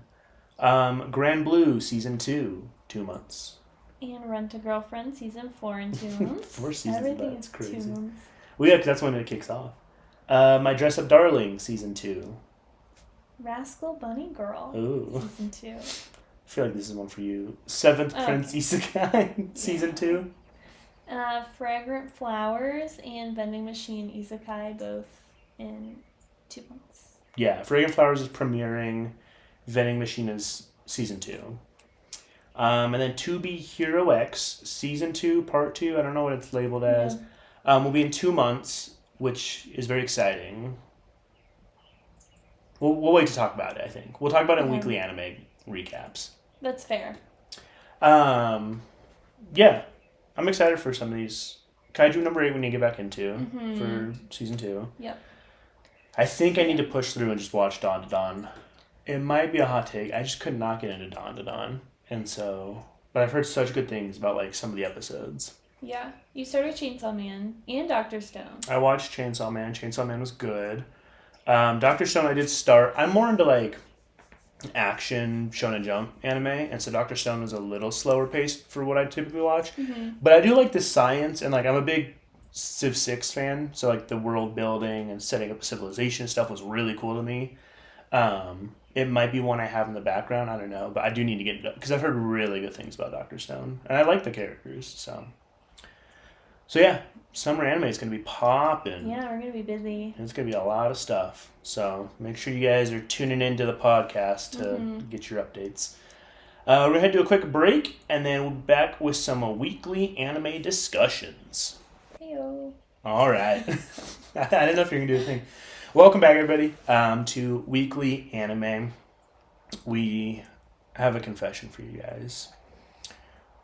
Grand Blue season 2, 2 months. And Rent a Girlfriend season 4 in 2 months. 4 seasons. Everything That's is crazy. 2 months. Well, yeah, 'cause that's when it kicks off. My Dress Up Darling season 2. Rascal Bunny Girl Ooh. season 2. I feel like this is one for you. Seventh Prince Isekai season 2. Fragrant Flowers and Vending Machine Isekai both in 2 months. Yeah, Fragrant Flowers is premiering. Vending Machine is season 2. And then To Be Hero X season 2, part 2. I don't know what it's labeled as. Will be in 2 months, which is very exciting. We'll wait to talk about it, I think. We'll talk about it in weekly anime recaps. That's fair. Yeah, I'm excited for some of these. Kaiju number 8 we need to get back into for season 2. Yep. I think I need to push through and just watch Dawn to Dawn. It might be a hot take. I just could not get into Dawn to Dawn. And so, but I've heard such good things about like some of the episodes. Yeah. You started Chainsaw Man and Dr. Stone. I watched Chainsaw Man. Chainsaw Man was good. Dr. Stone I did start. I'm more into like action Shonen Jump anime, and so Dr. Stone was a little slower paced for what I typically watch. But I do like the science, and like I'm a big Civ 6 fan, so like the world building and setting up a civilization stuff was really cool to me. It might be one I have in the background, I don't know, but I do need to get it up because I've heard really good things about Dr. Stone, and I like the characters. So yeah, summer anime is going to be popping. Yeah, we're going to be busy. It's going to be a lot of stuff. So make sure you guys are tuning into the podcast to get your updates. We're going to head to a quick break, and then we'll be back with some weekly anime discussions. Heyo. All right. I didn't know if you were going to do a thing. Welcome back, everybody, to Weekly Anime. We have a confession for you guys.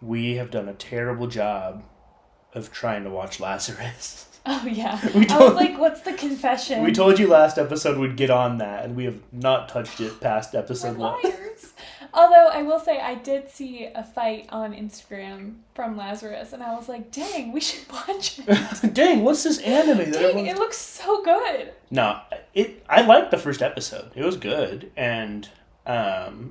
We have done a terrible job of trying to watch Lazarus. Oh, yeah. I was like, what's the confession? We told you last episode we'd get on that, and we have not touched it past episode 1. Liars. Although, I will say, I did see a fight on Instagram from Lazarus, and I was like, dang, we should watch it. Dang, what's this anime? Dang, it looks so good. No, I liked the first episode. It was good, and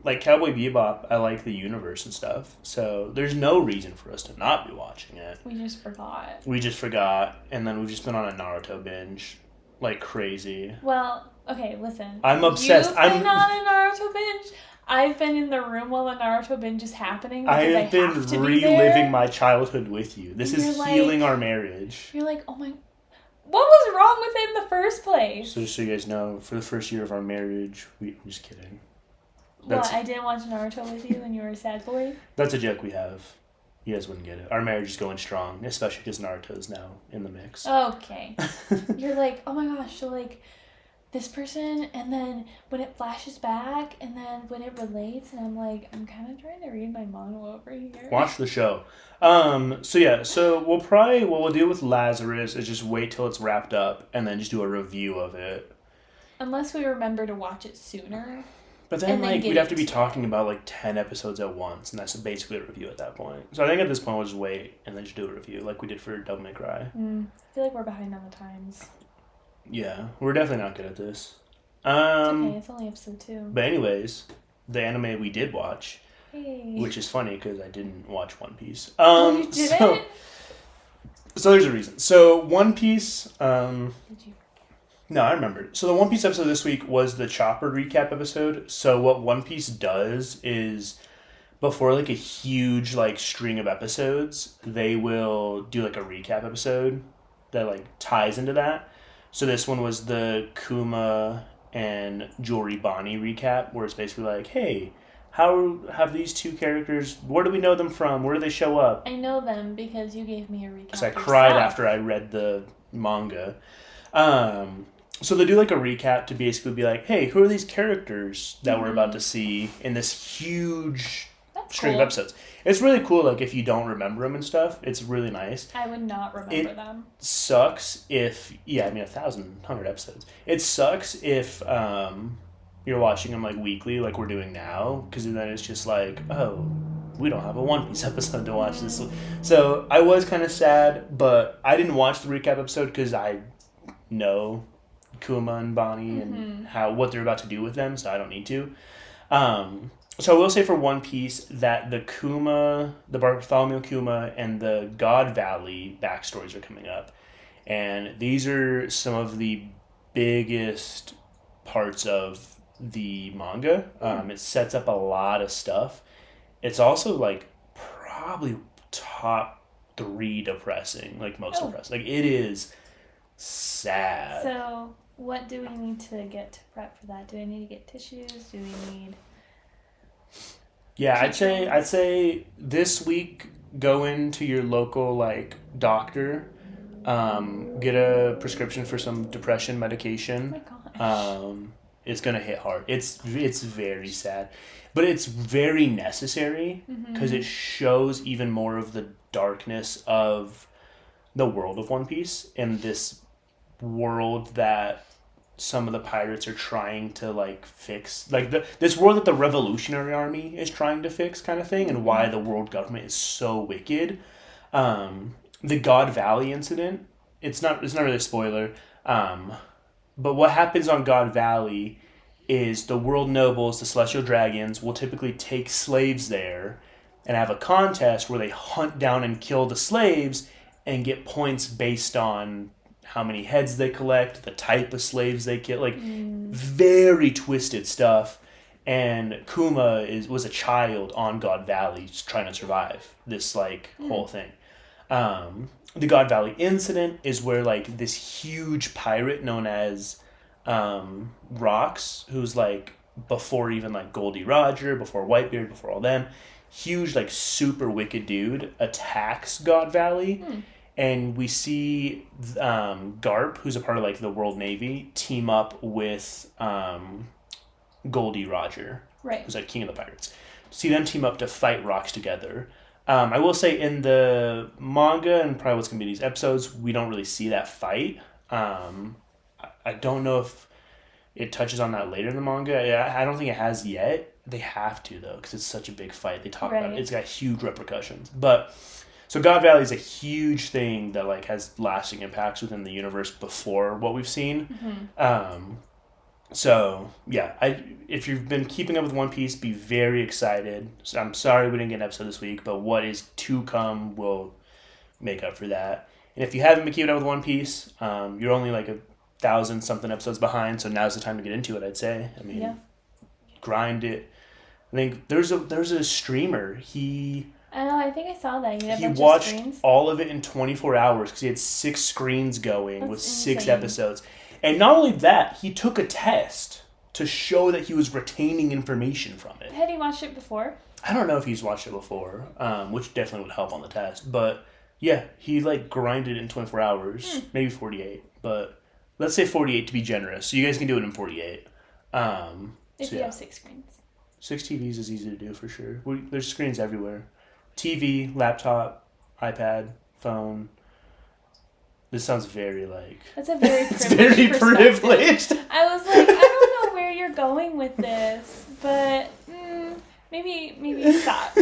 like Cowboy Bebop, I like the universe and stuff, so there's no reason for us to not be watching it. We just forgot. And then we've just been on a Naruto binge like crazy. Well, okay, listen. I'm obsessed. You've been on a Naruto binge. I've been in the room while the Naruto binge is happening because I have been to be reliving there. my childhood with you. This is healing our marriage. You're like, oh my... What was wrong with it in the first place? So just so you guys know, for the first year of our marriage, I'm just kidding. What, I didn't watch Naruto with you when you were a sad boy? That's a joke we have. You guys wouldn't get it. Our marriage is going strong, especially because Naruto's now in the mix. Okay. You're like, oh my gosh, so like... this person, and then when it flashes back, and then when it relates, and I'm like, I'm kind of trying to read my manga over here. Watch the show. So what we'll do with Lazarus is just wait till it's wrapped up, and then just do a review of it. Unless we remember to watch it sooner. But then, and then like, get we'd have to be into talking about, like, 10 episodes at once, and that's basically a review at that point. So I think at this point, we'll just wait and then just do a review, like we did for Devil May Cry. I feel like we're behind on the times. Yeah, we're definitely not good at this. It's okay, it's only episode 2. But anyways, the anime we did watch, Hey. which is funny because I didn't watch One Piece. Oh, you didn't? So there's a reason. So One Piece... Did you? No, I remember. So the One Piece episode this week was the Chopper recap episode. So what One Piece does is before like a huge like string of episodes, they will do like a recap episode that like ties into that. So this one was the Kuma and Jewelry Bonnie recap, where it's basically like, hey, how have these two characters, where do we know them from? Where do they show up? I know them because you gave me a recap. Because I cried after I read the manga. So they do like a recap to basically be like, hey, who are these characters that we're about to see in this huge string of episodes? It's really cool, like, if you don't remember them and stuff. It's really nice. I would not remember them. Sucks if, 1,100 episodes. It sucks if you're watching them, like, weekly, like we're doing now, because then it's just like, oh, we don't have a One Piece episode to watch this. So I was kind of sad, but I didn't watch the recap episode because I know Kuma and Bonnie and what they're about to do with them, so I don't need to. So I will say for One Piece that the Bartholomew Kuma and the God Valley backstories are coming up, and these are some of the biggest parts of the manga. It sets up a lot of stuff. It's also like probably top 3 depressing, like most depressing. Like it is sad. So what do we need to get to prep for that? Do we need to get tissues? Do we need... Yeah, I'd say this week go into your local like doctor, get a prescription for some depression medication. Oh my gosh. It's gonna hit hard. It's very sad, but it's very necessary because it shows even more of the darkness of the world of One Piece and this world that some of the pirates are trying to like fix, like this world that the Revolutionary Army is trying to fix, kind of thing, and why the world government is so wicked. The God Valley incident. It's not really a spoiler. But what happens on God Valley is the world nobles, the celestial dragons, will typically take slaves there and have a contest where they hunt down and kill the slaves and get points based on how many heads they collect, the type of slaves they kill, like very twisted stuff. And Kuma was a child on God Valley just trying to survive this like whole thing. The God Valley incident is where like this huge pirate known as Rocks, who's like before even like Goldie Roger, before Whitebeard, before all them, huge like super wicked dude attacks God Valley. And we see Garp, who's a part of like the World Navy, team up with Goldie Roger, right, who's like king of the pirates. See them team up to fight Rocks together. I will say in the manga and probably what's going to be these episodes, we don't really see that fight. I don't know if it touches on that later in the manga. I don't think it has yet. They have to, though, because it's such a big fight. They talk about it. It's got huge repercussions. But so God Valley is a huge thing that like has lasting impacts within the universe before what we've seen. So yeah, if you've been keeping up with One Piece, be very excited. So I'm sorry we didn't get an episode this week, but what is to come will make up for that. And if you haven't been keeping up with One Piece, you're only like 1,000 something episodes behind, so now's the time to get into it. I'd say. I mean, grind it. I think there's a streamer. I think I saw that. He watched all of it in 24 hours because he had 6 screens going with 6 episodes. And not only that, he took a test to show that he was retaining information from it. Had he watched it before? I don't know if he's watched it before, which definitely would help on the test. But yeah, he like grinded it in 24 hours, maybe 48. But let's say 48 to be generous. So you guys can do it in 48. If you have 6 screens. 6 TVs is easy to do for sure. There's screens everywhere. TV, laptop, iPad, phone. This sounds very like... That's a very it's very privileged. I was like, I don't know where you're going with this, but maybe stop.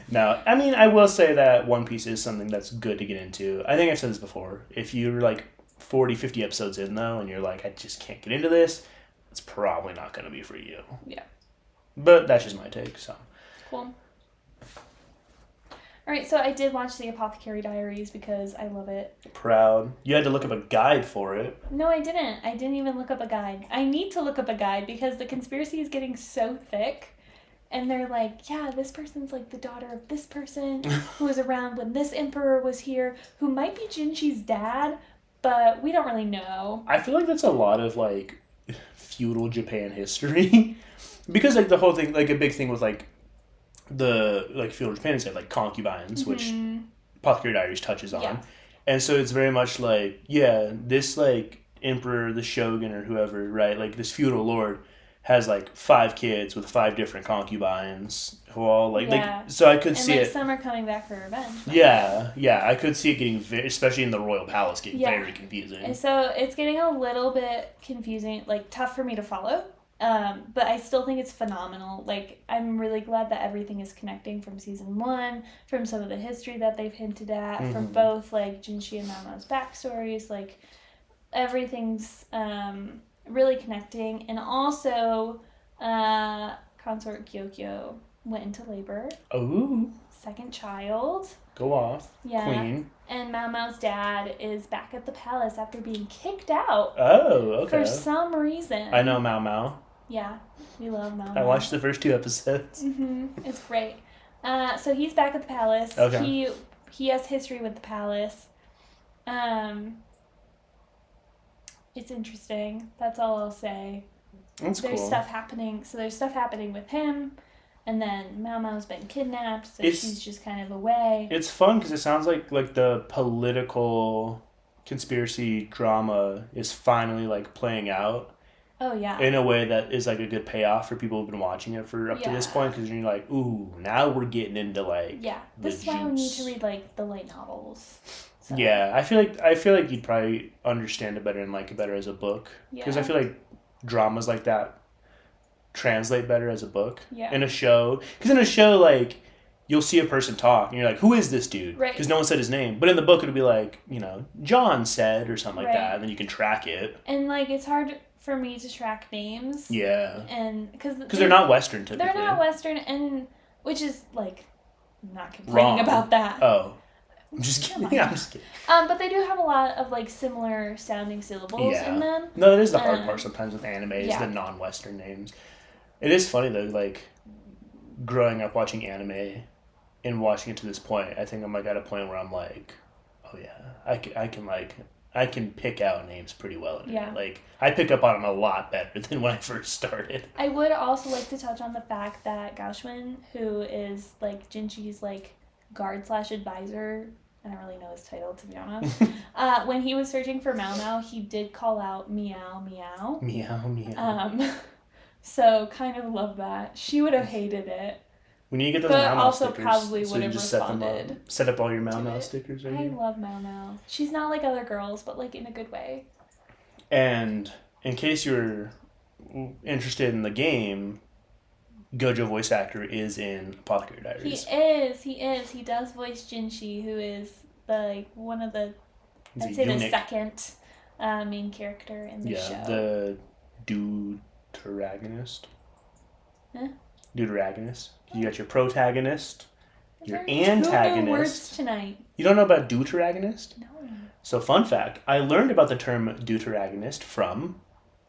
No, I mean, I will say that One Piece is something that's good to get into. I think I've said this before. If you're like 40, 50 episodes in, though, and you're like, I just can't get into this, it's probably not going to be for you. Yeah. But that's just my take, so. Cool. Alright, so I did watch the Apothecary Diaries because I love it. Proud. You had to look up a guide for it. No, I didn't. I didn't even look up a guide. I need to look up a guide because the conspiracy is getting so thick. And they're like, yeah, this person's like the daughter of this person who was around when this emperor was here, who might be Jinshi's dad, but we don't really know. I feel like that's a lot of, like, feudal Japan history. Because, like, the whole thing, like, a big thing with, like, the, like, feudal Japan is, like, concubines, which Apothecary Diaries touches on. Yeah. And so it's very much like, yeah, this, like, emperor, the shogun, or whoever, right, like, this feudal lord has like 5 kids with 5 different concubines who all like, so I could see like it. Some are coming back for revenge. Yeah, I could see it getting especially in the royal palace getting very confusing. And so it's getting a little bit confusing, like tough for me to follow. But I still think it's phenomenal. Like I'm really glad that everything is connecting from season 1, from some of the history that they've hinted at, from both like Jinshi and Mama's backstories, like everything's really connecting. And also consort Kyokyo went into labor. Oh, 2nd child. Go off. Yeah. Queen. And Mao Mao's dad is back at the palace after being kicked out. Oh, okay. For some reason. I know Mao Mao. Yeah, we love Mao Mao. I watched the first 2 episodes. It's great. So he's back at the palace. Okay. He has history with the palace. It's interesting. That's all I'll say. That's There's cool. stuff happening. So there's stuff happening with him. And then Mao Mao's been kidnapped, so she's just kind of away. It's fun because it sounds like the political conspiracy drama is finally like playing out. Oh yeah. In a way that is like a good payoff for people who've been watching it for up to this point, because you're like, ooh, now we're getting into like this is why we need to read like the light novels. So. Yeah, I feel like you'd probably understand it better and like it better as a book, because I feel like dramas like that translate better as a book. In a show, because in a show like you'll see a person talk and you're like, who is this dude? Right. Because no one said his name, but in the book it'll be like, you know, John said or something like that, and then you can track it. And like it's hard for me to track names. Yeah. And because they're not Western typically. They're not Western, and which is like I'm not complaining about that. Oh. I'm just kidding. I'm just kidding. But they do have a lot of like similar sounding syllables in them. No, that is the hard part sometimes with anime is the non-Western names. It is funny though, like growing up watching anime and watching it to this point, I think I'm like at a point where I'm like, oh yeah, I can pick out names pretty well. Like I pick up on them a lot better than when I first started. I would also like to touch on the fact that Gaoshun, who is like Jinshi's like guard / advisor, I don't really know his title to be honest. When he was searching for Mao Mao, he did call out meow meow. Meow meow. So kind of love that. She would have hated it. We need to get those Mao Mao stickers. But also probably would have responded. Set up all your Mao Mao stickers right here. I love Mao Mao. She's not like other girls, but like in a good way. And in case you're interested in the game, Gojo voice actor is in Apothecary Diaries. He is. He does voice Jinshi, who is one of the, I'd say the second main character in the show. Yeah, the deuteragonist. Huh? Deuteragonist. You got your protagonist, your antagonist. 2 new words tonight. You don't know about deuteragonist? No. So fun fact, I learned about the term deuteragonist from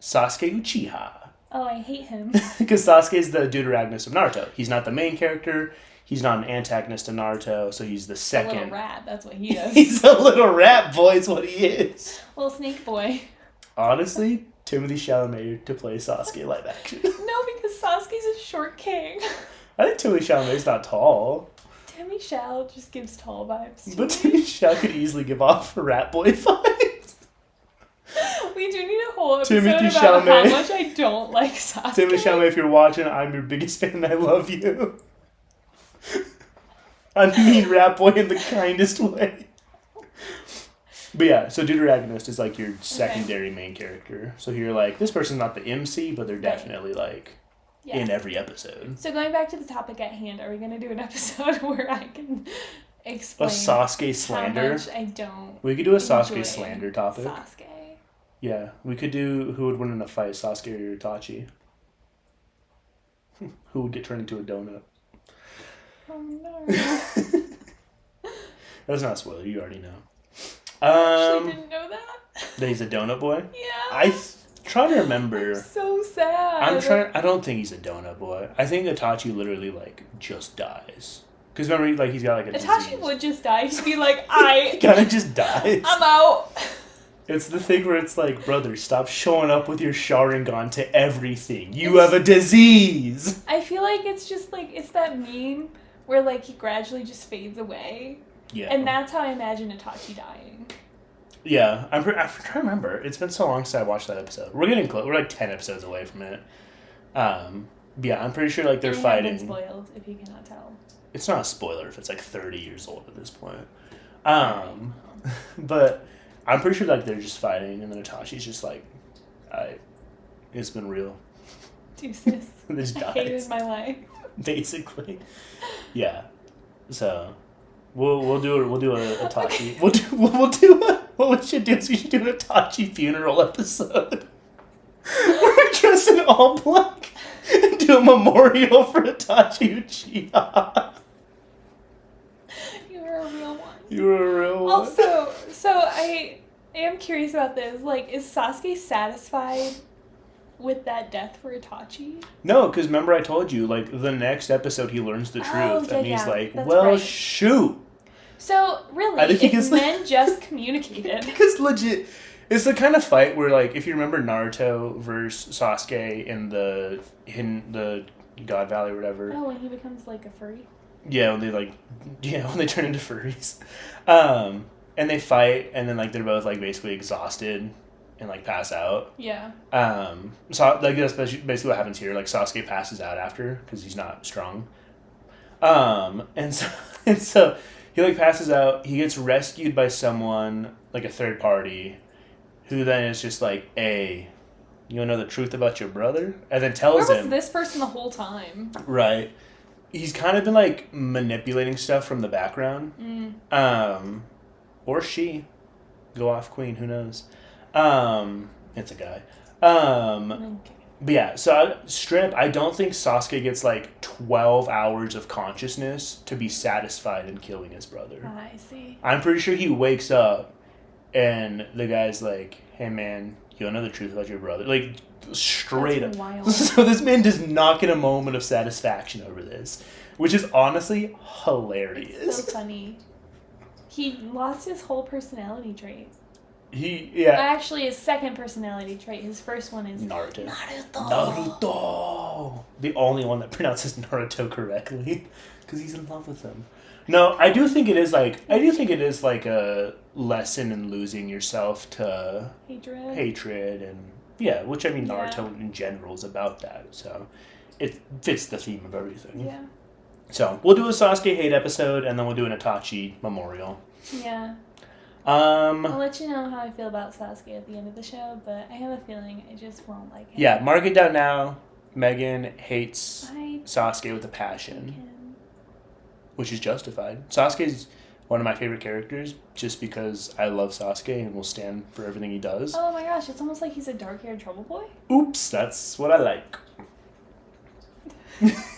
Sasuke Uchiha. Oh, I hate him. Because Sasuke is the deuteragonist of Naruto. He's not the main character. He's not an antagonist of Naruto, so he's the second. A little rat, that's what he is. He's a little rat boy is what he is. Little snake boy. Honestly, Timothy Chalamet to play Sasuke live action. No, because Sasuke's a short king. I think Timothy Chalamet's not tall. Timmy Chal just gives tall vibes. But Timmy Chal could easily give off a rat boy vibes. We do need a whole episode Timothy about Chalamet. How much I don't like Sasuke. Timothy Chalamet, if you're watching, I'm your biggest fan and I love you. I mean rat boy in the kindest way. But yeah, so Deuteragonist is like your secondary main character. So you're like, this person's not the MC, but they're definitely like in every episode. So going back to the topic at hand, are we going to do an episode where I can explain a Sasuke slander? How much I don't. We could do a Sasuke slander topic. Sasuke. Yeah, we could do who would win in a fight, Sasuke or Itachi. Who would get turned into a donut? Oh no. That's not a spoiler, you already know. I actually didn't know that. That he's a donut boy? Yeah. Trying to remember. I'm so sad. I don't think he's a donut boy. I think Itachi literally like just dies. Because remember, like he's got like a Itachi disease. would just die. He'd be like, He kind of just dies. I'm out. It's the thing where it's like, brother, stop showing up with your Sharingan to everything. You have a disease. I feel like it's just like, it's that meme where like he gradually just fades away. Yeah. And that's how I imagine Itachi dying. Yeah. I'm trying to remember. It's been so long since I watched that episode. We're getting close. We're like 10 episodes away from it. Yeah, I'm pretty sure like they're fighting. Been spoiled, if you cannot tell. It's not a spoiler if it's like 30 years old at this point. But I'm pretty sure like they're just fighting, and then Itachi's just like, it's been real. Deuces. Just I hated my life. Basically, yeah. So, we'll do a Itachi. What we should do is we should do an Itachi funeral episode. Where we dress in all black and do a memorial for Itachi Uchiha. You were a real one. You were a real one. Also, so I am curious about this. Like, is Sasuke satisfied with that death for Itachi? No, because remember I told you, like, the next episode he learns the truth, and he's like, well, right. shoot. So, really, I think if men just communicated... Because legit, it's the kind of fight where, like, if you remember Naruto versus Sasuke in the God Valley or whatever. Oh, when he becomes, like, a furry? Yeah, when they turn into furries. And they fight, and then, like, they're both, like, basically exhausted and, like, pass out. Yeah. So, like, that's basically what happens here. Like, Sasuke passes out after, because he's not strong. And so he, like, passes out. He gets rescued by someone, like, a third party, who then is just like, hey, you want to know the truth about your brother? And then tells him... Where was this person the whole time? Right. He's kind of been, like, manipulating stuff from the background. Or she. Go off queen, who knows? It's a guy. Okay. But yeah, so straight up, I don't think Sasuke gets, like, 12 hours of consciousness to be satisfied in killing his brother. I see. I'm pretty sure he wakes up and the guy's like, hey man, you know the truth about your brother. Like, straight That's up. wild. So this man does not get a moment of satisfaction over this, which is honestly hilarious. It's so funny. He lost his whole personality trait. Actually, his second personality trait. His first one is Naruto. The only one that pronounces Naruto correctly, because he's in love with him. No, I do think it is like a lesson in losing yourself to hatred, and yeah, which I mean Naruto in general is about that. So it fits the theme of everything. Yeah. So we'll do a Sasuke hate episode, and then we'll do an Itachi memorial. Yeah. I'll let you know how I feel about Sasuke at the end of the show, but I have a feeling I just won't like him. Yeah, mark it down now. Megan hates Sasuke with a passion, which is justified. Sasuke is one of my favorite characters just because I love Sasuke and will stand for everything he does. Oh my gosh, it's almost like he's a dark-haired trouble boy. Oops, that's what I like.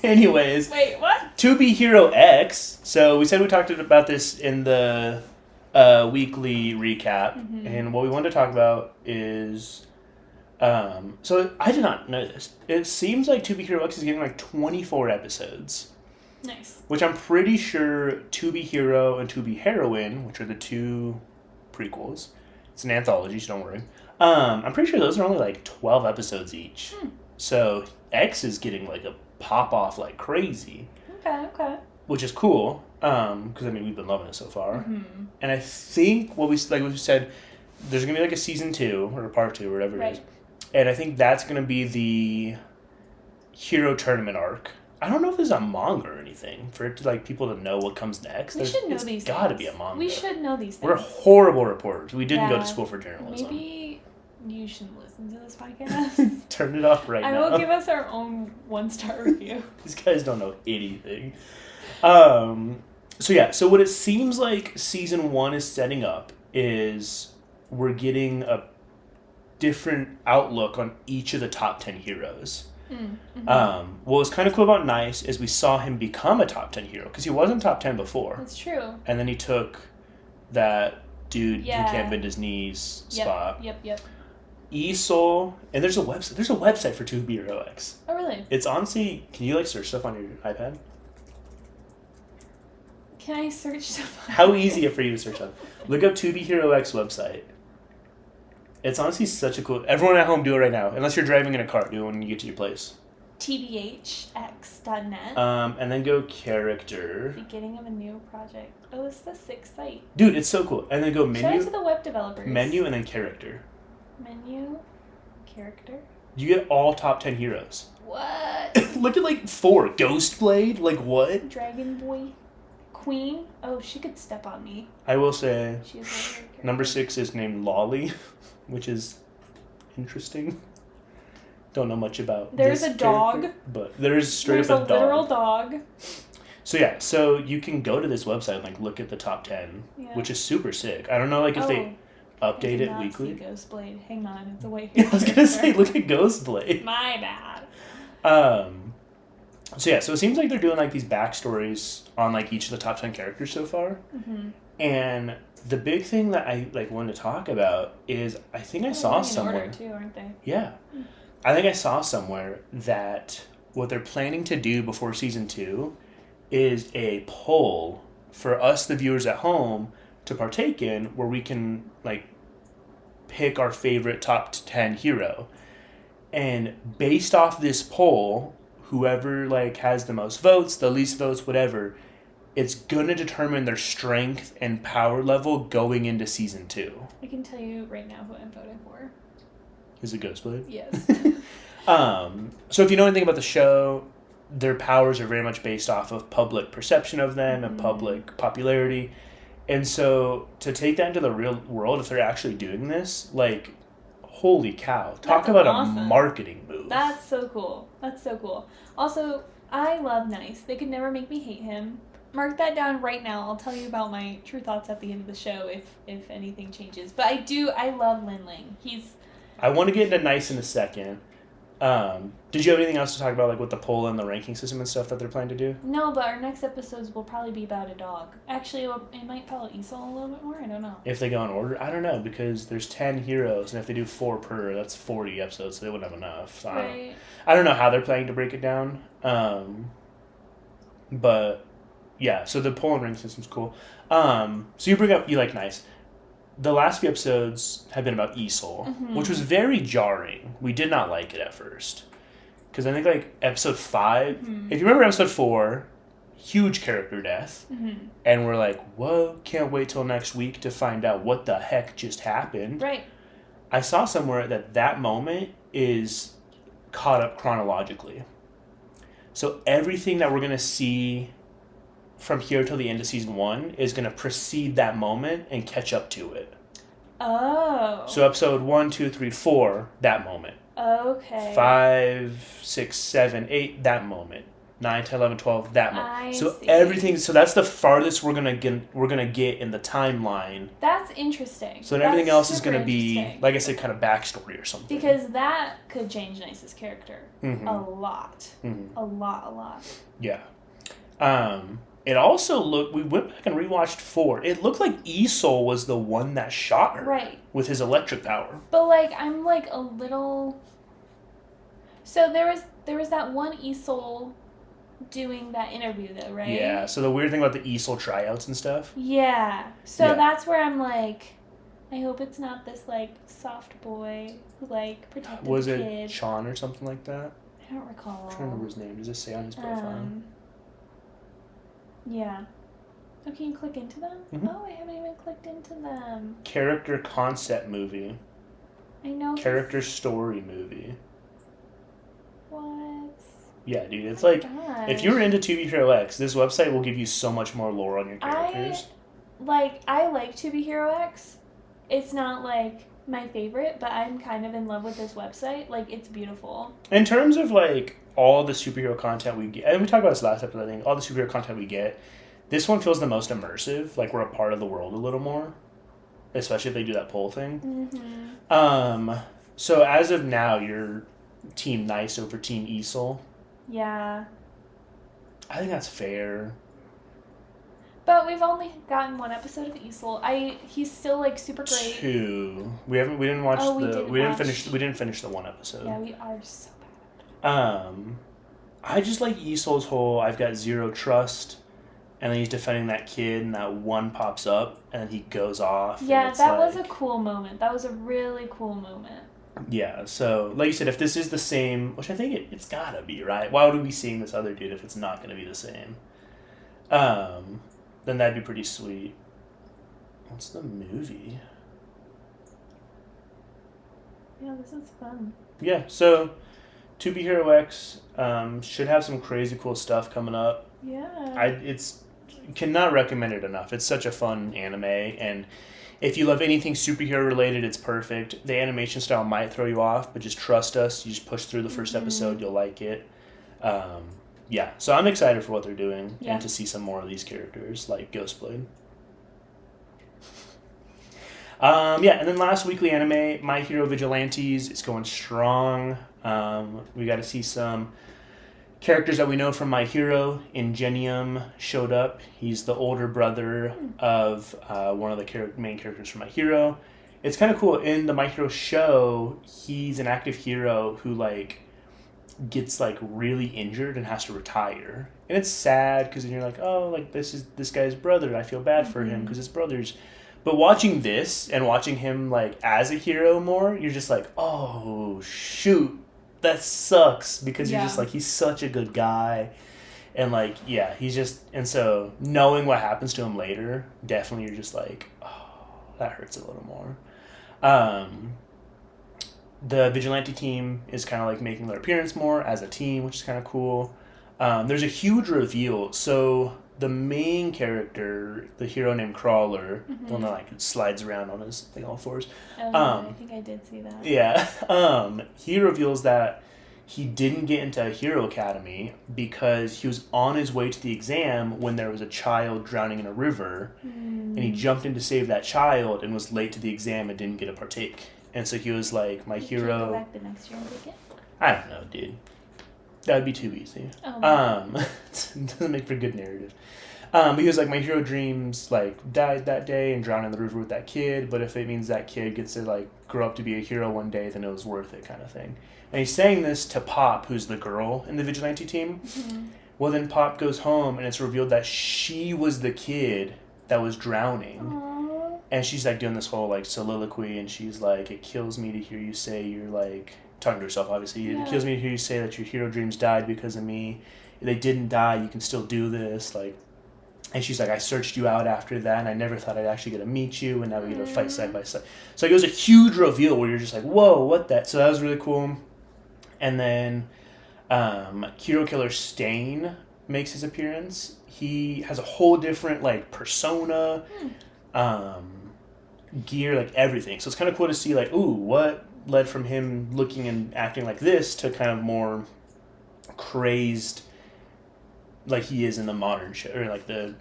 Anyways. Wait, what? To Be Hero X. So we said we talked about this in the weekly recap, and what we wanted to talk about is so I did not know this. It seems like To Be Hero X is getting like 24 episodes. Nice. Which I'm pretty sure To Be Hero and To Be Heroine, which are the two prequels. It's an anthology, so don't worry. I'm pretty sure those are only like 12 episodes each. So X is getting like a pop off like crazy. Okay. Which is cool, because I mean we've been loving it so far. And I think what we said, there's gonna be like a season 2 or a part 2 or whatever it is, and I think that's gonna be the hero tournament arc. I don't know if there's a manga or anything for it to like people to know what comes next. We should know it's these gotta things. be a manga. We should know these things. We're horrible reporters. We didn't go to school for journalism. Maybe you shouldn't listen to this podcast. Turn it off right now. I will give us our own 1-star review. These guys don't know anything. So what it seems like season 1 is setting up is we're getting a different outlook on each of the top 10 heroes. Mm-hmm. What was kind of cool about Nice is we saw him become a top 10 hero because he wasn't top 10 before. That's true. And then he took that dude who can't bend his knees spot. Yep. Esol, and there's a website. There's a website for 2B Hero X. Oh really? It's honestly, can you like search stuff on your iPad? Can I search stuff? How easy it for you to search up? Look up 2B Hero X website. It's honestly such a cool... Everyone at home, do it right now. Unless you're driving in a car, do it when you get to your place. tbhx.net. And then go character. Beginning of a new project. Oh, it's the 6th site. Dude, it's so cool. And then go menu. Shout out to the web developers. Menu and then character. Menu. Character. You get all top 10 heroes. What? Look at like 4. Ghostblade? Like what? Dragon Boy. Queen. Oh, she could step on me. I will say... She is number 6 is named Lolly, which is interesting. Don't know much about There's this a dog. But there's straight up a dog. There's a literal dog. So you can go to this website and like look at the top 10, which is super sick. I don't know like if they update it weekly. See Ghostblade. Hang on, it's a white hair. I was gonna say, look at Ghostblade. My bad. So it seems like they're doing like these backstories on like each of the top 10 characters so far. Mm-hmm. And the big thing that I like wanted to talk about is I think I saw somewhere. In order too, aren't they? Yeah. I think I saw somewhere that what they're planning to do before season 2 is a poll for us, the viewers at home, to partake in, where we can like pick our favorite top 10 hero. And based off this poll, whoever like has the most votes, the least votes, whatever, it's gonna determine their strength and power level going into season 2. I can tell you right now who I'm voting for. Is it Ghostblade? Yes. So if you know anything about the show, their powers are very much based off of public perception of them and public popularity. And so to take that into the real world, if they're actually doing this, like, holy cow. Talk about awesome. A marketing move. That's so cool. Also, I love Nice. They could never make me hate him. Mark that down right now. I'll tell you about my true thoughts at the end of the show if anything changes. But I love Lin Ling. I want to get into Nice in a second. Did you have anything else to talk about, like with the poll and the ranking system and stuff that they're planning to do? No, but our next episodes will probably be about a dog. Actually, it might follow Esol a little bit more. I don't know. If they go in order, I don't know, because there's 10 heroes, and if they do 4 per, that's 40 episodes, so they wouldn't have enough. So right. I don't know how they're planning to break it down. But yeah, so the poll and ranking system's cool. So you bring up, you like Nice. The last few episodes have been about Esol, which was very jarring. We did not like it at first. Because I think, like, episode 5... If you remember episode 4, huge character death. And we're like, whoa, can't wait till next week to find out what the heck just happened. Right. I saw somewhere that moment is caught up chronologically. So everything that we're going to see from here till the end of season 1 is going to precede that moment and catch up to it. Oh. So episode 1, 2, 3, 4, that moment. Okay. 5, 6, 7, 8, that moment. 9, 10, 11, 12, that moment. I see. Everything. So that's the farthest we're gonna get in the timeline. That's interesting. So then everything else is gonna be, like I said, kind of backstory or something. Because that could change Nice's character a lot. A lot. Yeah. It also looked... We went back and rewatched 4. It looked like Esol was the one that shot her. Right. With his electric power. But, like, I'm, like, a little... So there was that one Esol doing that interview, though, right? Yeah, so the weird thing about the Esol tryouts and stuff. Yeah. So that's where I'm, like... I hope it's not this, like, soft boy who, like, protected Was the it kid. Sean or something like that? I don't recall. I'm trying to remember his name. Does it say on his profile? Yeah. Oh, can you click into them? Oh, I haven't even clicked into them. Character concept movie. I know. Character story movie. What? Yeah, dude. It's Oh my like, gosh. if you're into Tubi Hero X, this website will give you so much more lore on your characters. I like Tubi Hero X. It's not like my favorite, but I'm kind of in love with this website. Like, it's beautiful. In terms of like all the superhero content we get, and we talked about this last episode, I think, all the superhero content we get, this one feels the most immersive. Like we're a part of the world a little more, especially if they do that poll thing. Mm-hmm. So as of now, you're Team Nice over Team Easel. Yeah. I think that's fair. But we've only gotten one episode of Easel. He's still like super great. 2. We didn't watch Oh, we didn't finish the one episode. Yeah, we are so bad. I just like Easel's whole I've got zero trust, and then he's defending that kid and that one pops up and then he goes off. Yeah, that was a cool moment. That was a really cool moment. Yeah, so like you said, if this is the same, which I think it's gotta be, right? Why would we be seeing this other dude if it's not gonna be the same? Then that'd be pretty sweet. What's the movie? Yeah, this is fun. Yeah, so Tubi Hero X should have some crazy cool stuff coming up. Yeah. Cannot recommend it enough. It's such a fun anime, and if you love anything superhero related, it's perfect. The animation style might throw you off, but just trust us. You just push through the first episode, you'll like it. Yeah, so I'm excited for what they're doing and to see some more of these characters like Ghostblade. And then last weekly anime, My Hero Vigilantes, is going strong. We got to see some characters that we know from My Hero. Ingenium showed up. He's the older brother of one of the main characters from My Hero. It's kind of cool. In the My Hero show, he's an active hero who like gets like really injured and has to retire, and it's sad because then you're like, oh, like this is this guy's brother and I feel bad for him because his brother's. But watching this and watching him like as a hero more, you're just like, oh shoot, that sucks, because you're just like, he's such a good guy, and like he's just, and so knowing what happens to him later, definitely you're just like, oh, that hurts a little more. The vigilante team is kind of like making their appearance more as a team, which is kind of cool. There's a huge reveal. So the main character, the hero named Crawler, the one that like slides around on his like all fours. I think I did see that. Yeah. He reveals that he didn't get into a hero academy because he was on his way to the exam when there was a child drowning in a river, and he jumped in to save that child and was late to the exam and didn't get to partake. And so he was like, my hero. Go back the next year and take it? I don't know, dude. That would be too easy. It doesn't make for good narrative. But he was like, my hero dreams like died that day and drowned in the river with that kid. But if it means that kid gets to like grow up to be a hero one day, then it was worth it, kind of thing. And he's saying this to Pop, who's the girl in the vigilante team. Well, then Pop goes home and it's revealed that she was the kid that was drowning. Aww. And she's like doing this whole like soliloquy, and she's like, it kills me to hear you say you're like, talking to herself obviously, it kills me to hear you say that your hero dreams died because of me. If they didn't die, you can still do this, like. And she's like, I searched you out after that, and I never thought I'd actually get to meet you, and now we get to fight side by side. So it was a huge reveal where you're just like, whoa, what that? So that was really cool. And then Hero Killer Stain makes his appearance. He has a whole different like persona, gear, like everything. So it's kind of cool to see like, ooh, what led from him looking and acting like this to kind of more crazed like he is in the modern show, or like the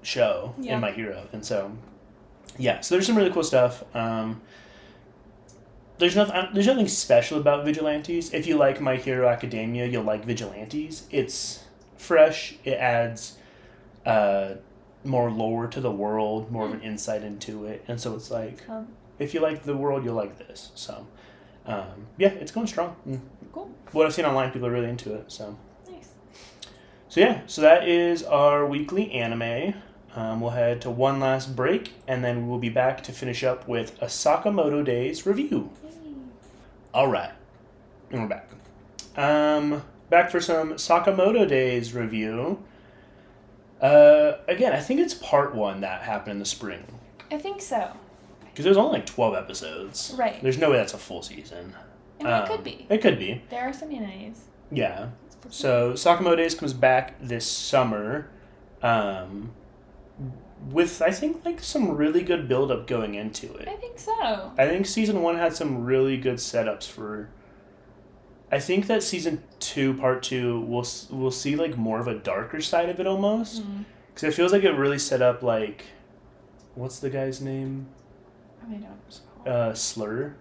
show in My Hero. And so so there's some really cool stuff. There's nothing special about Vigilantes. If you like My Hero Academia, you'll like Vigilantes. It's fresh. It adds more lore to the world, more of an insight into it. And so it's like, if you like the world, you'll like this. So, it's going strong. Cool. What I've seen online, people are really into it. So, nice. So that is our weekly anime. We'll head to one last break, and then we'll be back to finish up with a Sakamoto Days review. All right, and we're back. Back for some Sakamoto Days review. Again, I think it's part 1 that happened in the spring. I think so. Because there's only like 12 episodes. Right. There's no way that's a full season. I mean, it could be. It could be. There are some animes. Yeah. So Sakamoto Days comes back this summer, um, with I think like some really good build up going into it. I think so. I think season 1 had some really good setups for. I think that season 2, part 2, we'll see like more of a darker side of it almost, because it feels like it really set up like, what's the guy's name? I don't know. Slur.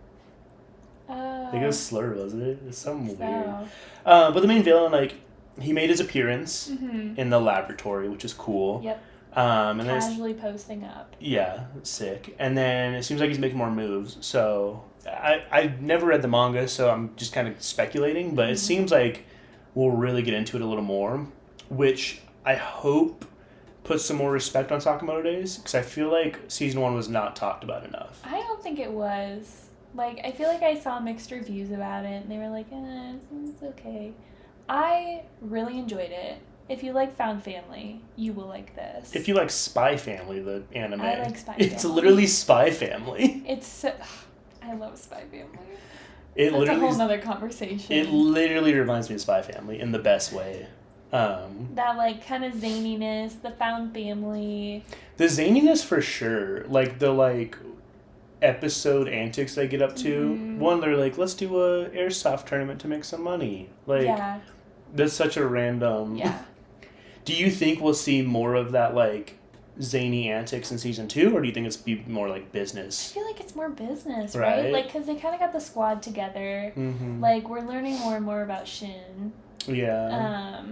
I think it was Slur, wasn't it? It's something So. weird. But the main villain, like, he made his appearance Mm-hmm. in the laboratory, which is cool. Yep. And Casually posting up. yeah, sick. And then it seems like he's making more moves. So I've never read the manga, so I'm just kind of speculating. But it seems like we'll really get into it a little more, which I hope puts some more respect on Sakamoto Days, because I feel like season 1 was not talked about enough. I don't think it was. Like, I feel like I saw mixed reviews about it, and they were like, it's okay. I really enjoyed it. If you like Found Family, you will like this. If you like Spy Family, the anime, I like Spy it's Family. literally Spy Family. It's so, I love Spy Family. It That's a literally, whole nother conversation. it literally reminds me of Spy Family in the best way. That, like, kind of zaniness, the Found Family. The zaniness for sure, like the like episode antics they get up to. One, they're like, let's do a airsoft tournament to make some money. Like, Yeah. that's such a random. Yeah. Do you think we'll see more of that like zany antics in season 2, or do you think it's be more like I business? feel like it's more business, Right. right? Like, because they kind of got the squad together. Mm-hmm. Like, we're learning more and more about Shin. Yeah.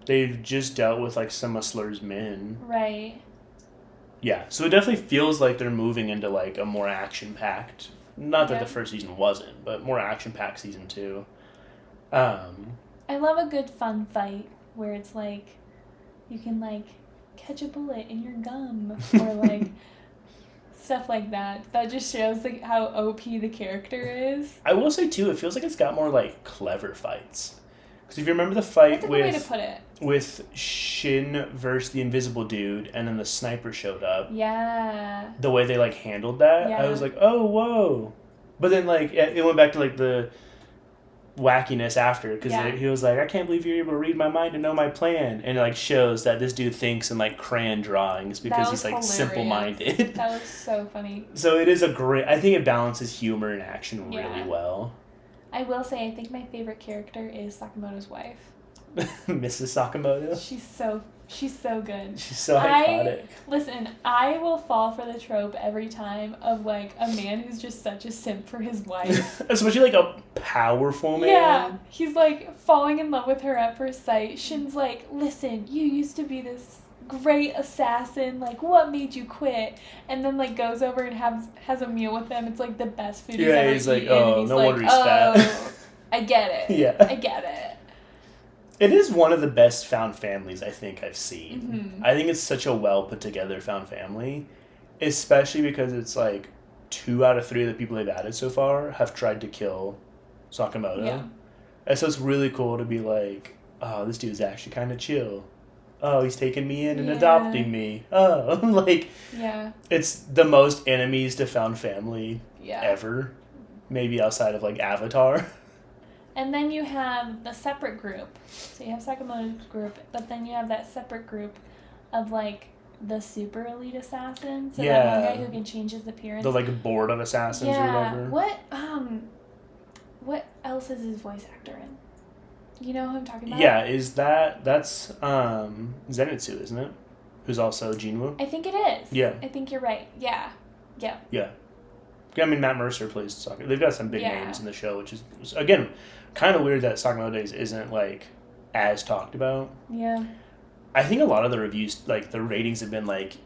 They've just dealt with like some of Slur's men. Right. Yeah, so it definitely feels like they're moving into like a more action-packed. Not that Yeah. the first season wasn't, but more action-packed season 2. I love a good fun fight where it's like you can like catch a bullet in your gum or like stuff like that. That just shows like how OP the character is. I will say too, it feels like it's got more like clever fights. Because if you remember the fight That's a good way to put it. with Shin versus the invisible dude, and then the sniper showed up. Yeah. The way they like handled that, Yeah. I was like, oh whoa. But then like it went back to like the wackiness after, because Yeah. he was like, I can't believe you're able to read my mind and know my plan, and it like shows that this dude thinks in like crayon drawings because That he's was like hilarious. simple-minded. That was so funny. So it is a great. I think it balances humor and action really Yeah. well. I will say I think my favorite character is Sakamoto's wife. Mrs. Sakamoto. She's so good. She's so iconic. Listen, I will fall for the trope every time of like a man who's just such a simp for his wife. Especially like a powerful man. Yeah, he's like falling in love with her at first sight. Shin's like, listen, you used to be this great assassin. Like, what made you quit? And then like goes over and has a meal with them. It's like the best food he's ever he's like, eaten. oh, and he's no like, wonder he's fat. I get it. Yeah. I get it. It is one of the best found families I think I've seen. Mm-hmm. I think it's such a well put together found family, especially because it's like 2 out of 3 of the people they've added so far have tried to kill Sakamoto. Yeah. And so it's really cool to be like, oh, this dude's actually kind of chill. Oh, he's taking me in and Yeah. adopting me. Oh, like, Yeah. it's the most enemies to found family Yeah. ever. Maybe outside of like Avatar. And then you have the separate group. So you have Sakamoto's group, but then you have that separate group of like the super elite assassins. So that one Yeah. guy who can change his appearance. The like board of assassins or yeah. whatever. What else is his voice actor in? You know who I'm talking about? Yeah, that's Zenitsu, isn't it? Who's also Jinwoo? I think it is. Yeah. I think you're right. Yeah. Yeah. Yeah. I mean, Matt Mercer plays Sakamoto. They've got some big Yeah. names in the show, which is, again, kind of weird that Sakamoto Days isn't, like, as talked about. Yeah. I think a lot of the reviews, like, the ratings have been, like,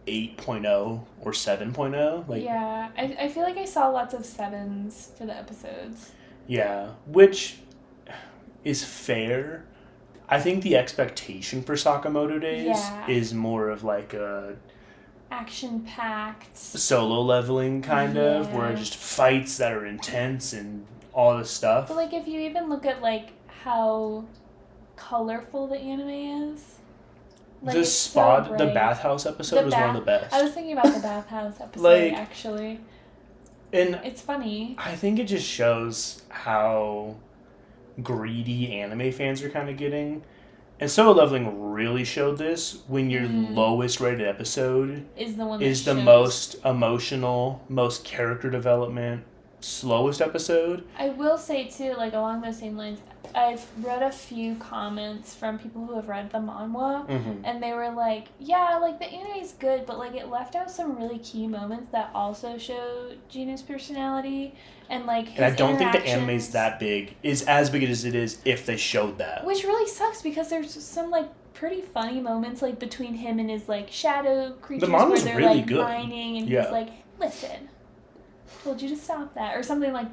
8.0 or 7.0. Like, yeah. I feel like I saw lots of 7s for the episodes. Yeah, which is fair. I think the expectation for Sakamoto Days Yeah. is more of, like, a Action-packed. solo leveling kind of, where Yeah. just fights that are intense and all this stuff. But like if you even look at like how colorful the anime is. Like, The it's spot, so the bright. bathhouse episode was one of the best. I was thinking about the bathhouse episode Like- actually. And It's funny. I think it just shows how greedy anime fans are kind of getting. And Solo Leveling really showed this when your lowest rated episode is the one that is the shows. most emotional, most character development, slowest episode. I will say too, like along those same lines, I've read a few comments from people who have read the manhwa, and they were like, yeah, like the anime is good, but like it left out some really key moments that also show Gino's personality and like his And I don't think the interactions, anime's that big, is as big as it is if they showed that. which really sucks because there's some like pretty funny moments like between him and his like shadow creatures where manhwa's they're really like good. mining and Yeah. he's like, listen, told you to stop that or something like.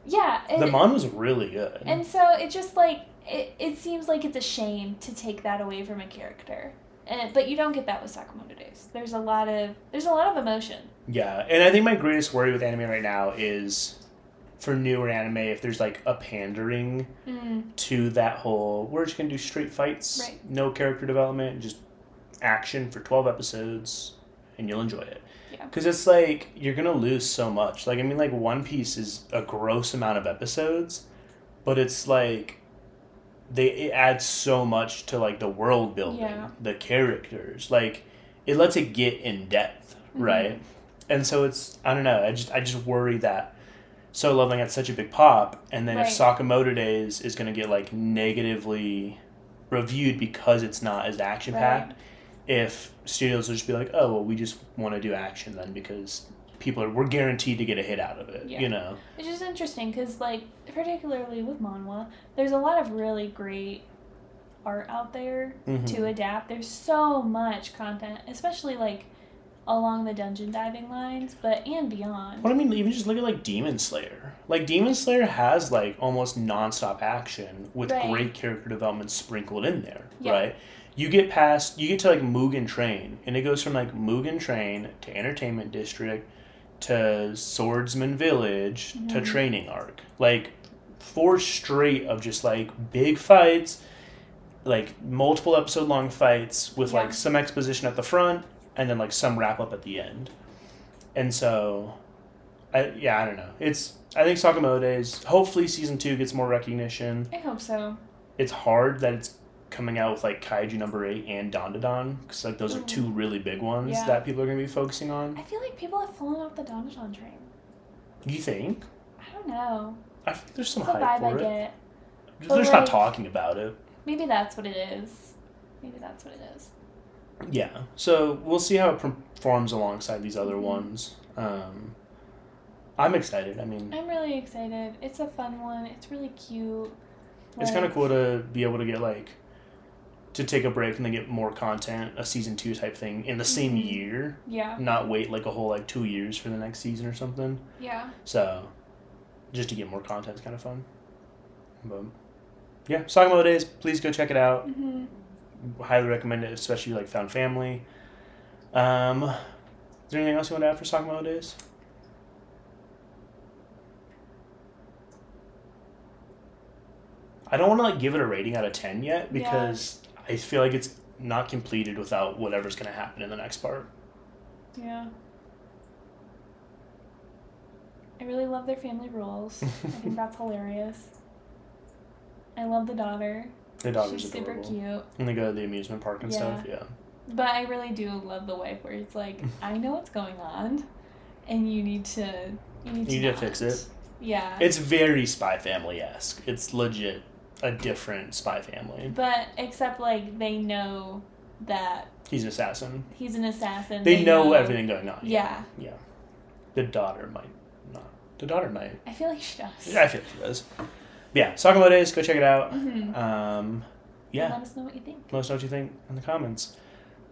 Yeah. The manhwa's really good. And so it just like it seems like it's a shame to take that away from a character. But you don't get that with Sakamoto Days. There's a lot of emotion. Yeah, and I think my greatest worry with anime right now is for newer anime if there's like a pandering to that whole we're just gonna do straight fights, Right. no character development, just action for 12 episodes, and you'll enjoy it. Yeah. Because it's like you're gonna lose so much. Like I mean, like One Piece is a gross amount of episodes, but it's like it adds so much to like the world building, the characters. Like it lets it get in depth, right? And so it's I don't know. I just worry that Solo Leveling had such a big pop, and then if Sakamoto Days is gonna get like negatively reviewed because it's not as action packed. If studios will just be like, oh, well, we just want to do action then because we're guaranteed to get a hit out of it, you know? Which is interesting because, like, particularly with manhwa, there's a lot of really great art out there to adapt. There's so much content, especially, like, along the dungeon diving lines, and beyond. Well, I mean, even just look at, like, Demon Slayer. Like, Demon Slayer has, like, almost nonstop action with great character development sprinkled in there, right? You get to like Mugen Train, and it goes from like Mugen Train to Entertainment District to Swordsman Village to Training Arc. Like 4 straight of just like big fights, like multiple episode long fights with like some exposition at the front and then like some wrap up at the end. And so, I don't know. I think Sakamoto Days, hopefully season 2 gets more recognition. I hope so. It's hard that it's coming out with like Kaiju number 8 and Dandadan because like those are 2 really big ones that people are going to be focusing on. I feel like people have fallen off the Dandadan train. You think? I don't know. I think there's some That's hype the vibe for I it. get. They're just not talking about it. Maybe that's what it is. Yeah. So we'll see how it performs alongside these other ones. I'm excited. I mean, I'm really excited. It's a fun one. It's really cute. It's kind of cool to be able to get like to take a break and then get more content, a season 2 type thing in the same year. Yeah. Not wait like a whole like 2 years for the next season or something. Yeah. So, just to get more content is kind of fun. But yeah, Sakamoto Days, please go check it out. Highly recommend it, especially like found family. Is there anything else you want to add for Sakamoto Days? I don't want to like give it a rating out of 10 yet because I feel like it's not completed without whatever's going to happen in the next part. Yeah. I really love their family roles. I think that's hilarious. I love the daughter. The daughter's She's adorable. super cute. And they go to the amusement park and stuff, yeah. But I really do love the wife where it's like, I know what's going on, and you need to fix it. Yeah. It's very Spy Family-esque. It's legit a different Spy Family. But except like they know that he's an assassin. They know everything going on. Yeah. Yeah. The daughter might not. The daughter might. I feel like she does. Yeah, I feel like she does. Yeah, Sakamoto Days, go check it out. Yeah. Let us know what you think. Let us know what you think in the comments.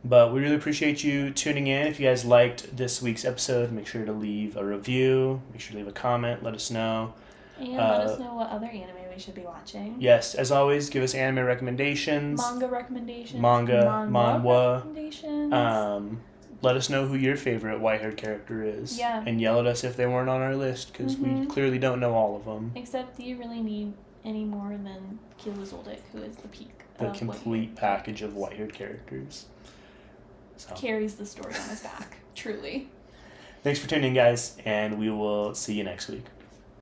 But we really appreciate you tuning in. If you guys liked this week's episode, make sure to leave a review. Make sure to leave a comment. Let us know. And let us know what other anime we should be watching. Yes, as always, give us anime recommendations. Manga recommendations. Manhwa. Recommendations. Let us know who your favorite white-haired character is. Yeah. And yell at us if they weren't on our list, because we clearly don't know all of them. Except, do you really need any more than Kilo Zoldyck, who is the peak The of complete package of white-haired characters. So. Carries the story on his back, truly. Thanks for tuning in, guys, and we will see you next week.